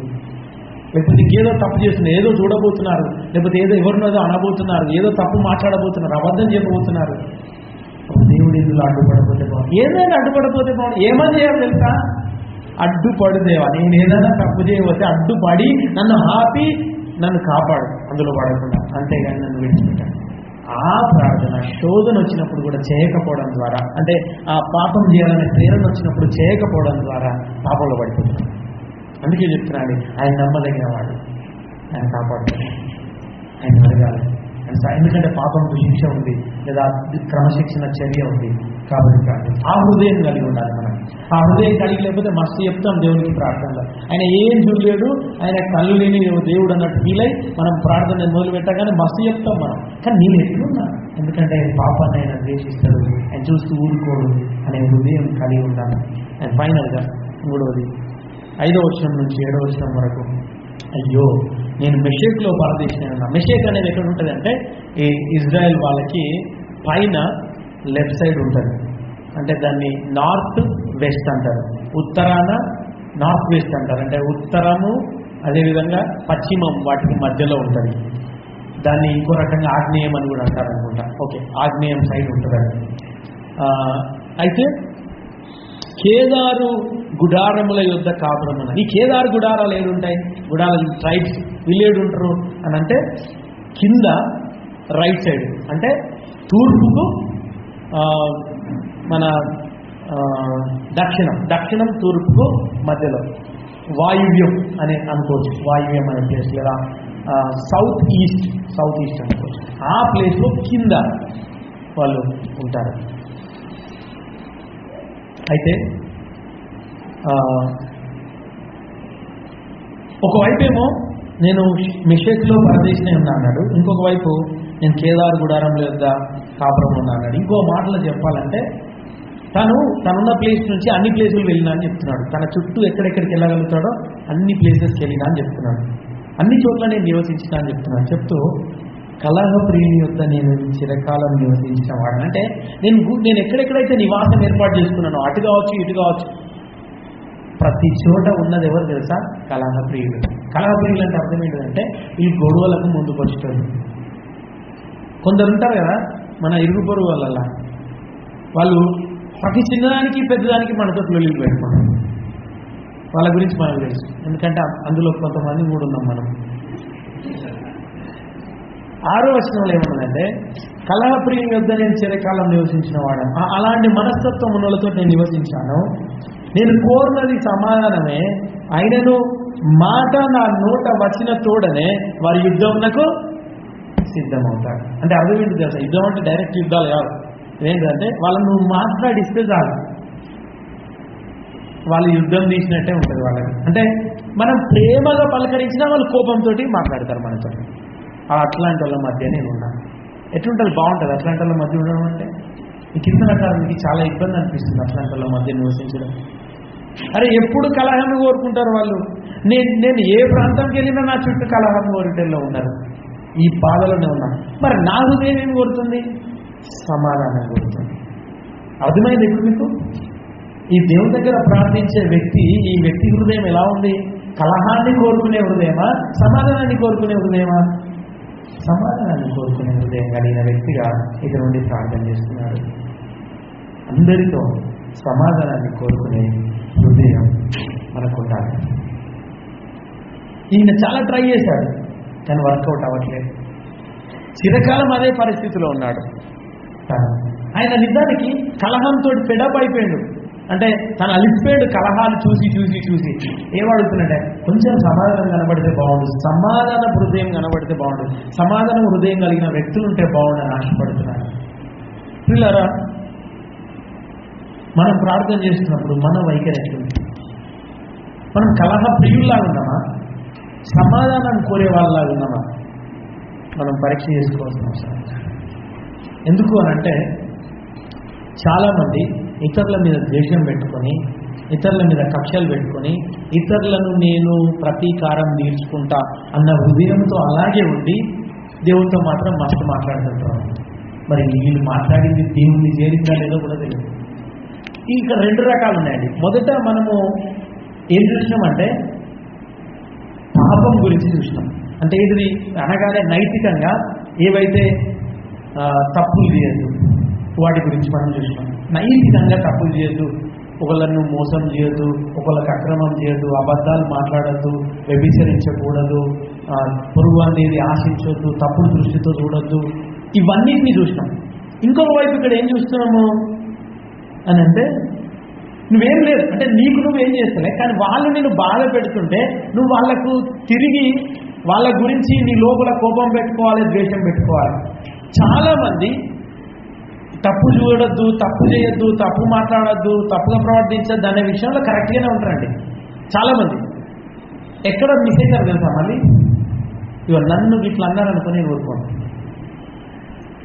లేకపోతే ఇంకేదో తప్పు చేస్తున్నారు, ఏదో చూడబోతున్నారు, లేకపోతే ఏదో ఎవరినోదో అనబోతున్నారు, ఏదో తప్పు మాట్లాడబోతున్నారు, అబద్ధం చెప్పబోతున్నారు. దేవుడు ఇందులో అడ్డుపడపోతే బాగుంది. ఏదైనా అడ్డుపడపోతే బాగుంది. ఏమని చేయాలి తెలుసా? అడ్డుపడుదేవా, నేను ఏదైనా తప్పు చేయబోతే అడ్డుపడి నన్ను ఆపి నన్ను కాపాడు, అందులో పడకుండా, అంతేగాని నన్ను విడిచిపెట్టాను. ఆ ప్రార్థన శోధన వచ్చినప్పుడు కూడా చేయకపోవడం ద్వారా, అంటే ఆ పాపం చేయాలనే ప్రేరణ వచ్చినప్పుడు చేయకపోవడం ద్వారా పాపంలో పడిపోతున్నాడు. అందుకే చెప్తున్నాడు, ఆయన నమ్మదగిన వాడు, ఆయన కాపాడుతాడు, ఆయన అడగాలి. ఎందుకంటే పాపంకు శిక్ష ఉంది, లేదా క్రమశిక్షణ చర్య ఉంది. కాబట్టి ఆ హృదయం కలిగి ఉండాలి మనం. ఆ హృదయం కలిగి లేకపోతే మస్తు చెప్తాం దేవునికి ప్రార్థనలో. ఆయన ఏం చూడలేడు, ఆయన కళ్ళు లేని దేవుడు అన్నట్టు ఫీల్ అయి మనం ప్రార్థన మొదలు పెట్టగానే మస్తు చెప్తాం మనం. కానీ నేను ఎట్లున్నా, ఎందుకంటే ఆయన పాపాన్ని ఆయన ద్వేషిస్తాడు, ఆయన చూస్తూ ఊరుకోడు అనే హృదయం కలిగి ఉండాలి. అండ్ ఫైనల్గా 3వది 5వ వచనం నుంచి 7వ వచనం వరకు, అయ్యో నేను మెషేక్లో పరదేశినా. మెషేక్ అనేది ఎక్కడ ఉంటుంది అంటే ఈ ఇజ్రాయెల్ వాళ్ళకి పైన లెఫ్ట్ సైడ్ ఉంటుంది, అంటే దాన్ని నార్త్ వెస్ట్ అంటారు. ఉత్తరాన నార్త్ వెస్ట్ అంటారు, అంటే ఉత్తరము అదేవిధంగా పశ్చిమం వాటికి మధ్యలో ఉంటుంది. దాన్ని ఇంకో రకంగా ఆగ్నేయం అని కూడా అంటారు అనుకుంటా. ఓకే, ఆగ్నేయం సైడ్ ఉంటుంది. అయితే కేదారు గుడారముల యుద్ధ కాపురమున, ఈ కేదారు గుడారాలు ఏడుంటాయి? గుడారాలు ట్రైబ్స్ వీళ్ళేడుంటారు అని అంటే కింద రైట్ సైడ్, అంటే తూర్పుకు మన దక్షిణం తూర్పుకు మధ్యలో వాయువ్యం అని అనుకోవచ్చు. వాయువ్యం అనే ప్లేస్, లేదా సౌత్ ఈస్ట్ అనుకోవచ్చు. ఆ ప్లేస్లో కింద వాళ్ళు ఉంటారు. అయితే ఒకవైపేమో నేను మిషేక్లో పరదేశినే ఉన్నా అన్నాడు, ఇంకొక వైపు నేను కేదార్ గుడారంలో యొద్ద కాపురం ఉన్నా అన్నాడు. ఇంకో మాటలో చెప్పాలంటే తనున్న ప్లేస్ నుంచి అన్ని ప్లేసులు వెళ్ళినా అని చెప్తున్నాడు. తన చుట్టూ ఎక్కడెక్కడికి వెళ్ళగలుగుతాడో అన్ని ప్లేసెస్కి వెళ్ళినా అని చెప్తున్నాడు. అన్ని చోట్ల నేను నివసించిన అని చెప్తున్నాను. చెప్తూ కలహప్రియుని యొద్ద నేను చిరకాలం నివసించిన వాడిని, అంటే నేను ఎక్కడెక్కడైతే నివాసం ఏర్పాటు చేసుకున్నానో అటు కావచ్చు ఇటు కావచ్చు ప్రతి చోట ఉన్నది ఎవరు తెలుసా? కలహప్రియుడు. కలహప్రియులు అంటే అర్థం ఏంటంటే ఈ గొడవలకు ముందుకు వచ్చేటోళ్ళు. కొందరు ఉంటారు కదా మన ఇరుగు పొరుగు వాళ్ళ, వాళ్ళు ప్రతి చిన్నదానికి పెద్దదానికి మనతో లొల్లిలు పెట్టుకుంటారు. వాళ్ళ గురించి మనకు తెలుసు, ఎందుకంటే అందులో కొంతమంది కూడా ఉన్నాం మనం. 6వ వచనంలో ఏమన్నదంటే కలహప్రియుని యొద్ద నేను చిరకాలం నివసించిన వాడు, అలాంటి మనస్తత్వం ఉన్నలతో నేను నివసించాను. నేను కోరినది సమాధానమే, అయినను మాట నా నోట వచ్చిన తోడనే వారి యుద్ధమునకు సిద్ధమవుతారు. అంటే అర్థం ఏంటి తెలుసా? యుద్ధం అంటే డైరెక్ట్ యుద్ధాలు కాదు. ఏంటంటే వాళ్ళని నువ్వు మాట్లాడిస్తే చాలు, వాళ్ళు యుద్ధం తీసినట్టే ఉంటుంది వాళ్ళకి. అంటే మనం ప్రేమగా పలకరించినా వాళ్ళు కోపంతో మాట్లాడతారు మనతో. అట్లాంటి వాళ్ళ మధ్య నేను ఉన్నాను. ఎట్లుంటుంది? బాగుంటుంది అట్లాంటి వాళ్ళ మధ్య ఉండడం. అంటే ఈ కీర్తనకారునికి చాలా ఇబ్బంది అనిపిస్తుంది అట్లాంటి వాళ్ళ మధ్య నివసించడం. అరే ఎప్పుడు కలహాన్ని కోరుకుంటారు వాళ్ళు. నేను ఏ ప్రాంతంకి వెళ్ళినా నా చుట్టూ కలహాన్ని కోరిటల్లో ఉన్నారు, ఈ బాధలోనే ఉన్నాను. మరి నా హృదయం ఏం కోరుతుంది? సమాధానం కోరుతుంది. అర్థమైంది ఇప్పుడు మీకు? ఈ దేవుని దగ్గర ప్రార్థించే వ్యక్తి, ఈ వ్యక్తి హృదయం ఎలా ఉంది? కలహాన్ని కోరుకునే హృదయమా, సమాధానాన్ని కోరుకునే హృదయమా? సమాధానాన్ని కోరుకునే హృదయం కలిగిన వ్యక్తిగా ఇక నుండి ప్రార్థన చేస్తున్నాడు. అందరితో సమాధానాన్ని కోరుకునే హృదయం మనకుండాలి. ఈయన చాలా ట్రై చేశాడు కానీ వర్కౌట్ అవ్వట్లేదు. చిరకాలం అదే పరిస్థితిలో ఉన్నాడు. ఆయన నిజానికి కలహంతో ఫెడప్ అయిపోయాడు. అంటే తను అలిసిపోయాడు కలహాలు చూసి చూసి చూసి. ఏమడుగుతున్నాడే? కొంచెం సమాధానం కనబడితే బాగుండు, సమాధాన హృదయం కనబడితే బాగుండు, సమాధానం హృదయం కలిగిన వ్యక్తులు ఉంటే బాగుండని ఆశపడుతున్నాడు. పిల్లరా, మనం ప్రార్థన చేస్తున్నప్పుడు మన వైఖరి ఎట్లుంది? మనం కలహ ప్రియుల్లాగా ఉన్నామా, సమాధానం కోరే వాళ్ళలాగా ఉన్నామా? మనం పరీక్ష చేసుకోవాల్సిన అవసరం. ఎందుకు అని అంటే చాలామంది ఇతరుల మీద ద్వేషం పెట్టుకొని, ఇతరుల మీద కక్షలు పెట్టుకొని, ఇతరులను నేను ప్రతీకారం తీర్చుకుంటా అన్న హృదయంతో అలాగే ఉండి దేవునితో మాత్రం మస్తు మాట్లాడుతుంటారు. మరి వీళ్ళు మాట్లాడింది దేవుణ్ణి చేరిందా లేదో కూడా తెలియదు. ఇక్కడ 2 రకాలు ఉన్నాయండి. మొదట మనము ఏం చూసినామంటే పాపం గురించి చూసినాం. అంటే ఇది అనగానే నైతికంగా ఏవైతే తప్పులు చేయొద్దు వాటి గురించి మనం చూసినాం. నైతికంగా తప్పులు చేయొద్దు, ఒకళ్ళను మోసం చేయొద్దు, ఒకళ్ళకి అక్రమం చేయొద్దు, అబద్ధాలు మాట్లాడద్దు, వ్యభిచరించకూడదు, పొరుగు అనేది ఆశించొద్దు, తప్పుడు దృష్టితో చూడొద్దు, ఇవన్నిటిని చూసినాం. ఇంకొక వైపు ఇక్కడ ఏం చూస్తున్నాము అని అంటే నువ్వేం లేదు అంటే నీకు నువ్వేం చేస్తలే, కానీ వాళ్ళు నేను బాధ పెడుతుంటే నువ్వు వాళ్లకు తిరిగి వాళ్ళ గురించి నీ లోపల కోపం పెట్టుకోవాలి, ద్వేషం పెట్టుకోవాలి. చాలామంది తప్పు చూడొద్దు, తప్పు చేయొద్దు, తప్పు మాట్లాడొద్దు, తప్పుగా ప్రవర్తించద్దు అనే విషయంలో కరెక్ట్గానే ఉంటారండి చాలామంది. ఎక్కడ మిస్ అవుతారు తెలుసా? మళ్ళీ ఇవాళ నన్ను ఇట్లా అన్నారనుకుని నేను ఊరుకోను.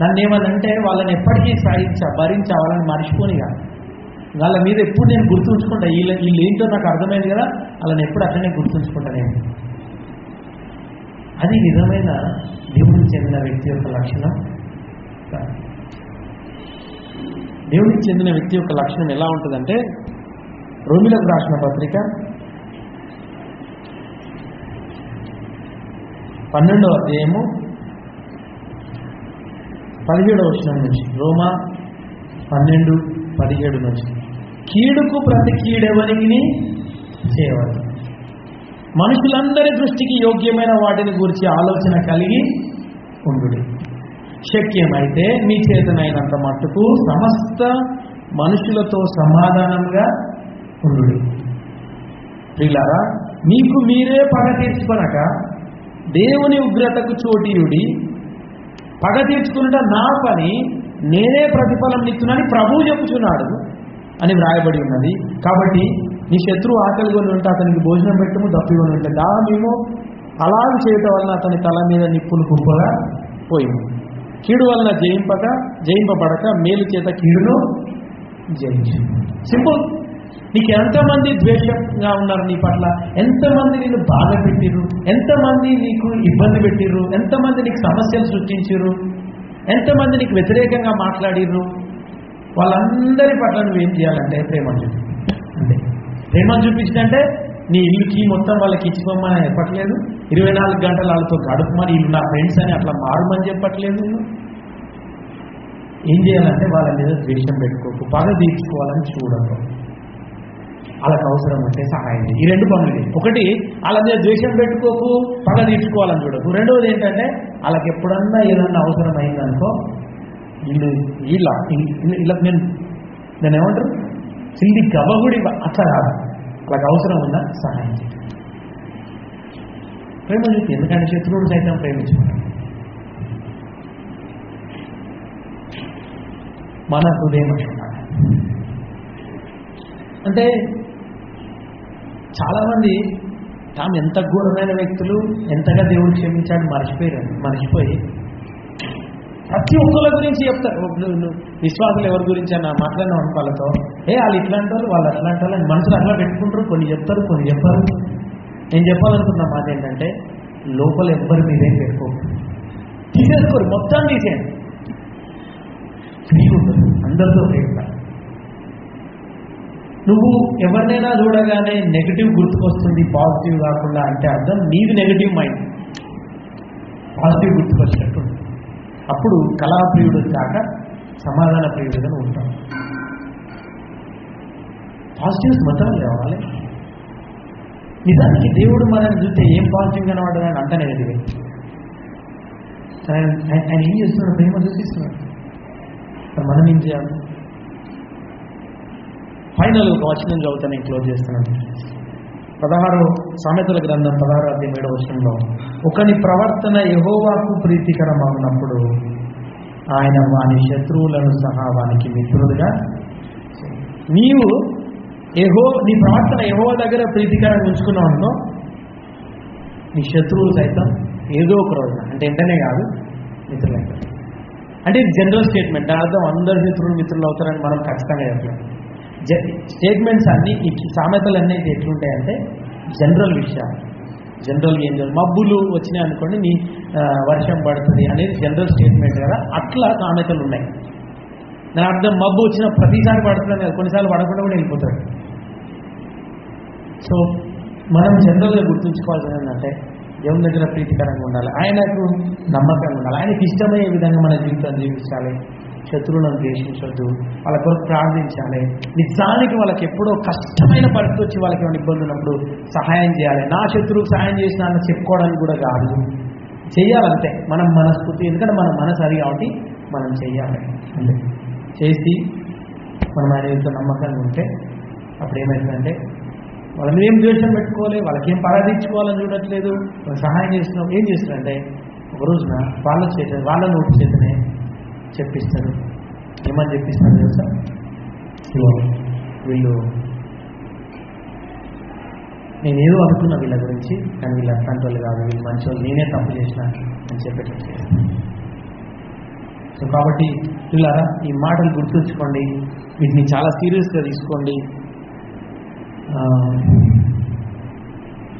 నన్ను ఏమనంటే వాళ్ళని ఎప్పటికీ భరించా వాళ్ళని మర్చిపోనిగా, వాళ్ళ మీద ఎప్పుడు నేను గుర్తుంచుకుంటా. వీళ్ళు ఏంటో నాకు అర్థమైంది కదా, వాళ్ళని ఎప్పుడు అట్లనే గుర్తుంచుకుంటా నేను. అది నిజమైన దేవునికి చెందిన వ్యక్తి యొక్క లక్షణం. దేవునికి చెందిన వ్యక్తి యొక్క లక్షణం ఎలా ఉంటుందంటే రోమిలకు రాసిన పత్రిక 12వ అధ్యాయము 17వ వచనం నుంచి, రోమా 12:17 నుంచి, కీడుకు ప్రతి కీడెవరికి చేయవద్దు, మనుషులందరి దృష్టికి యోగ్యమైన వాటిని గురించి ఆలోచన కలిగి ఉండుడి, శక్యమైతే మీ చేతనైనంత మట్టుకు సమస్త మనుషులతో సమాధానంగా ఉండుడి. ప్రియులారా, మీకు మీరే పగ తీర్చుకొనక దేవుని ఉగ్రతకు చోటీయుడి, పగ తీర్చుకున్నట నా పని, నేనే ప్రతిఫలం ఇస్తున్నానని ప్రభువు చెప్పుచున్నాడు అని వ్రాయబడి ఉన్నది. కాబట్టి నీ శత్రువు ఆకలి కొని ఉంటే అతనికి భోజనం పెట్టము, దప్పి కొని ఉంటే దాహమేమో అలాగ చేయటం వలన అతని తల మీద నిప్పులు కుప్పగా పోయింది. కీడు వలన జయింపబడక మేలు చేత కీడును జయించు. సింపుల్. నీకు ఎంతమంది ద్వేషంగా ఉన్నారు నీ పట్ల, ఎంతమంది నిన్ను బాధ పెట్టిర్రు, ఎంతమంది నీకు ఇబ్బంది పెట్టిర్రు, ఎంతమంది నీకు సమస్యలు సృష్టించారు, ఎంతమంది నీకు వ్యతిరేకంగా మాట్లాడిర్రు, వాళ్ళందరి పట్ల నువ్వేం చేయాలంటే ప్రేమను చూపి. అంటే ప్రేమను చూపించినంటే నీ ఇల్లుకి మొత్తం వాళ్ళకి ఇచ్చిపోమని చెప్పట్లేదు, 24 గంటలు వాళ్ళతో గడుపుమని, వీళ్ళు నా ఫ్రెండ్స్ అని అట్లా మారుమని చెప్పట్లేదు. ఏం చేయాలంటే వాళ్ళ మీద ద్వేషం పెట్టుకోకు, పగ తీర్చుకోవాలని చూడకు, వాళ్ళకి అవసరం ఉంటే సహాయం చేయి. ఈ 2 పనులు. ఒకటి, వాళ్ళ మీద ద్వేషం పెట్టుకోకు, పగ తీర్చుకోవాలని చూడకు. రెండవది ఏంటంటే వాళ్ళకి ఎప్పుడన్నా ఏదన్నా అవసరం అయిందనుకో, వీళ్ళకి నేను ఏమంటారు సిల్లి గబగుడి అట్లా కాదు, వాళ్ళకి అవసరం ఉందా సహాయం చేయి. ప్రేమ చూపి. ఎందుకంటే శత్రువుడు సైతం ప్రేమించుకుంటాడు. మన హృదయం అంటే చాలామంది తాము ఎంత ఘోరమైన వ్యక్తులు, ఎంతగా దేవుడు క్షమించాడు మర్చిపోయి ప్రతి ఒక్కళ్ళ గురించి చెప్తారు. విశ్వాసులు ఎవరి గురించి అన్న మాట్లాడిన వాళ్ళతో వాళ్ళు ఇట్లాంటి వాళ్ళు అట్లాంటి వాళ్ళు అని మనసులు అట్లా పెట్టుకుంటారు. కొన్ని చెప్తారు, కొన్ని చెప్పారు. నేను చెప్పాలనుకున్న మాట ఏంటంటే లోపల ఎవ్వరి మీదేం పెట్టుకోరు, తీసేసుకోరు, మొత్తం తీసేయండి. ఫ్రీ ఉంటుంది, అందరితో ఫ్రీ ఉంటారు. నువ్వు ఎవరినైనా చూడగానే నెగిటివ్ గుర్తుకొస్తుంది, పాజిటివ్ కాకుండా అంటే అర్థం నీది నెగిటివ్ మైండ్, పాజిటివ్ గుర్తుకొచ్చినట్టు. అప్పుడు కళాప్రియుడు కాక సమాధాన ప్రియుడుగా ఉంటాం. పాజిటివ్స్ మొత్తం కావాలి. నిజానికి దేవుడు మనల్ని చూస్తే ఏం పాజిటివ్ కనబడదు అని అంత నెగిటివ్. ఆయన ఏం చేస్తున్నాడు? ప్రేమ చూపిస్తున్నాడు. మనం ఏం చేయాలి? ఫైనల్ ఒక వచనం చదువుతా, నేను క్లోజ్ చేస్తున్నాను. 16 సామెతల గ్రంథం 16:7 ఒకని ప్రవర్తన యెహోవాకు ప్రీతికరమగునప్పుడు ఆయన వాని శత్రువులను సహా వానికి మిత్రుడుగా. నీవు నీ ప్రవర్తన యెహోవా దగ్గర ప్రీతికరంగా ఉంచుకున్నావు అనుకో, నీ శత్రువులు సైతం ఏదో ఒక రోజున, అంటే వెంటనే కాదు, మిత్రులైతే. అంటే ఇది జనరల్ స్టేట్మెంట్. అర్థం అందరు శత్రువులు మిత్రులు అవుతారని మనం ఖచ్చితంగా చెప్పలేము. స్టేట్మెంట్స్ అన్నీ, ఈ సామెతలు అన్నీ ఎట్లుంటాయంటే జనరల్ విషయాలు. జనరల్ ఏం చేయాలి, మబ్బులు వచ్చినాయి అనుకోండి నీ వర్షం పడుతుంది అనేది జనరల్ స్టేట్మెంట్ కదా. అట్లా సామెతలు ఉన్నాయి. నా అర్థం మబ్బు వచ్చిన ప్రతిసారి పడుతుంది కదా, కొన్నిసార్లు పడకుండా కూడా వెళ్ళిపోతాడు. సో మనం జనరల్గా గుర్తుంచుకోవాల్సింది ఏంటంటే దేవుని దగ్గర ప్రీతికరంగా ఉండాలి, ఆయనకు నమ్మకంగా ఉండాలి, ఆయనకి ఇష్టమయ్యే విధంగా మన జీవితాన్ని జీవించాలి. శత్రువులను ద్వేషించొద్దు, వాళ్ళ కొరకు ప్రార్థించాలి. నిజానికి వాళ్ళకి ఎప్పుడో కష్టమైన పరిస్థితి వచ్చి వాళ్ళకి ఏమైనా ఇబ్బంది ఉన్నప్పుడు సహాయం చేయాలి. నా శత్రువుకు సహాయం చేసిన అని చెప్పుకోవడానికి కూడా కాదు, చెయ్యాలంతే. మనం మనస్ఫూర్తి, ఎందుకంటే మన మనసు అది కాబట్టి మనం చెయ్యాలి. అంటే చేసి మనం ఆయన యొక్క నమ్మకంగా ఉంటే అప్పుడు ఏమవుతుందంటే వాళ్ళని ఏం ద్వేషం పెట్టుకోవాలి, వాళ్ళకి ఏం పరాధించుకోవాలని చూడట్లేదు, సహాయం చేస్తున్నాం. ఏం చేస్తున్నారంటే ఒక రోజున వాళ్ళ నోటి చేతనే చెప్పిస్తారు. ఏమని చెప్పిస్తారు తెలుసా? వీళ్ళు నేనేదో అనుకున్నా వీళ్ళ గురించి, కానీ వీళ్ళు అట్లాంటి వాళ్ళు కాదు, వీళ్ళు మంచి వాళ్ళు, నేనే తప్పు చేసిన అని చెప్పేటట్టు. సో కాబట్టి వీళ్ళారా, ఈ మాటలు గుర్తుంచుకోండి, వీటిని చాలా సీరియస్గా తీసుకోండి.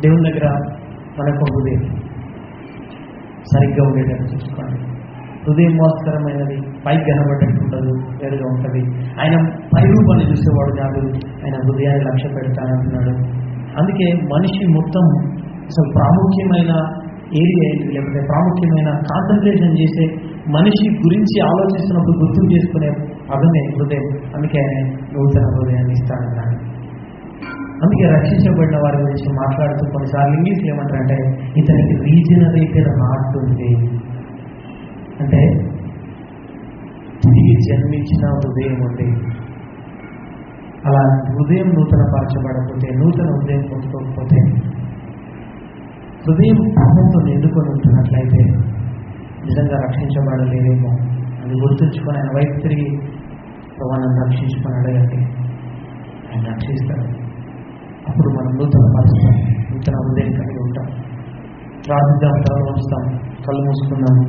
దేవుని దగ్గర మనకు హృదయం సరిగ్గా ఉండేటట్టు చూసుకోండి. హృదయం మోసకరమైనది, పైకి కనబడేట్టు ఉండదు, వేరుగా ఉంటుంది. ఆయన పై రూపాన్ని చూసేవాడు కాదు, ఆయన హృదయాన్ని లక్ష్య పెడతానంటున్నాడు. అందుకే మనిషి మొత్తం అసలు ప్రాముఖ్యమైన ఏరియా ఏంటి, లేకపోతే ప్రాముఖ్యమైన కాన్సన్ట్రేషన్ చేసే మనిషి గురించి ఆలోచిస్తున్నప్పుడు గుర్తు చేసుకునే పదమే హృదయం. అందుకే ఆయన నూతన హృదయాన్ని ఇస్తానన్నాడు. అందుకే రక్షించబడిన వారి గురించి మాట్లాడుతూ కొన్నిసార్లు ఇంగ్లీష్లో ఏమంటారంటే ఇతనికి రీజనరేటెడ్ హార్ట్ ఉంది, అంటే తిరిగి జన్మించిన హృదయం ఉంది. అలా హృదయం నూతన పరచబడకపోతే, నూతన హృదయం పొందుకోకపోతే, హృదయం పాపంతో నిండుకొని ఉంటున్నట్లయితే నిజంగా రక్షించబడలేదేమో. అది గుర్తుంచుకొని ఆయన వైపు తిరిగి నన్ను రక్షించుకొని అడగండి, ఆయన రక్షిస్తాడు. అప్పుడు మనం నూతన పరుస్తాం, నూతన హృదయం కలిగి ఉంటాం. ప్రార్థిద్దాం, తలలో ఉంచుతాం, కళ్ళు మూసుకున్నాము.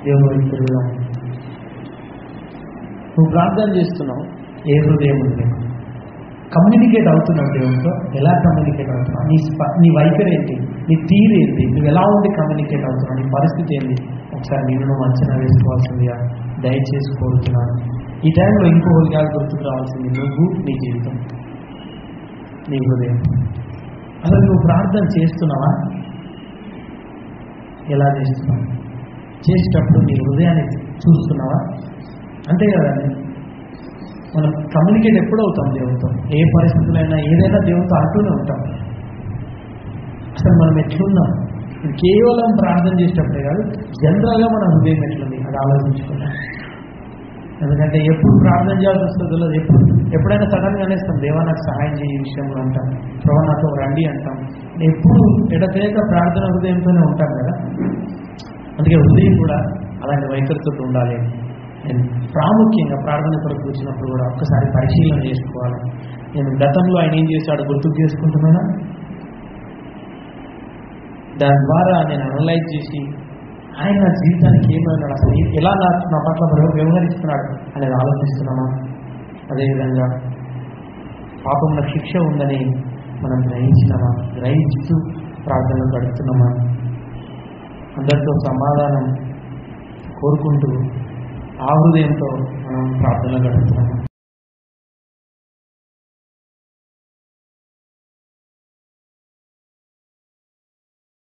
దేవుడు వైపు తిరుగుదాం. నువ్వు ప్రార్థన చేస్తున్నావు, ఏ హృదయం ఉంది? కమ్యూనికేట్ అవుతున్నావు దేవుడితో. ఎలా కమ్యూనికేట్ అవుతున్నావు? నీ వైఖరి ఏంటి? నీ తీరు ఏంటి? నువ్వు ఎలా ఉండి కమ్యూనికేట్ అవుతున్నావు? నీ పరిస్థితి ఏంటి? ఒకసారి నేను నువ్వు అంచనా వేసుకోవాల్సిందిగా దయచేసి కోరుతున్నాను. ఈ టైంలో ఇంకో హృదయాలు గుర్తుకు రావాల్సింది నువ్వు, నీ జీవితం, నీ హృదయం. అసలు నువ్వు ప్రార్థన చేస్తున్నావా? ఎలా చేస్తున్నావు? చేసేటప్పుడు నీ హృదయాన్ని చూస్తున్నావా? అంతే కదండి. మనం కమ్యూనికేట్ ఎప్పుడు అవుతాం దేవుడితో? ఏ పరిస్థితుల్లో అయినా ఏదైనా దేవుడితో అంటూనే ఉంటాం. అసలు మనం ఎట్లున్నాం? కేవలం ప్రార్థన చేసేటప్పుడే కాదు, జనరల్గా మన హృదయం ఎట్లుంది అది ఆలోచించుకున్నాం. ఎందుకంటే ఎప్పుడు ప్రార్థన చేయాల్సి వస్తుందో ఎప్పుడైనా సడన్గా అనేస్తాం, దేవా నాకు సహాయం చేయ ఈ విషయంలో అంటాం, ప్రభు నాతో రండి అంటాం. ఎప్పుడు ఎడతేక ప్రార్థన హృదయంతోనే ఉంటాం కదా. అందుకే హృదయం కూడా అలాంటి వైఖరితో ఉండాలి. నేను ప్రాముఖ్యంగా ప్రార్థన కొరకు వచ్చినప్పుడు కూడా ఒక్కసారి పరిశీలన చేసుకోవాలి. నేను గతంలో ఆయన ఏం చేశాడు గుర్తుకు చేసుకుంటున్నానా? దాని ద్వారా నేను అనలైజ్ చేసి ఆయన నా జీవితానికి ఏమైనా అసలు ఎలా నా పట్ల వ్యవహరిస్తున్నాడు అనేది ఆలోచిస్తున్నామా? అదేవిధంగా పాపంలో శిక్ష ఉందని మనం గ్రహిస్తూ ప్రార్థనలు గడుపుతున్నామా? అందరితో సమాధానం కోరుకుంటూ ఆ హృదయంతో మనం ప్రార్థనలు గడుపుతున్నామా?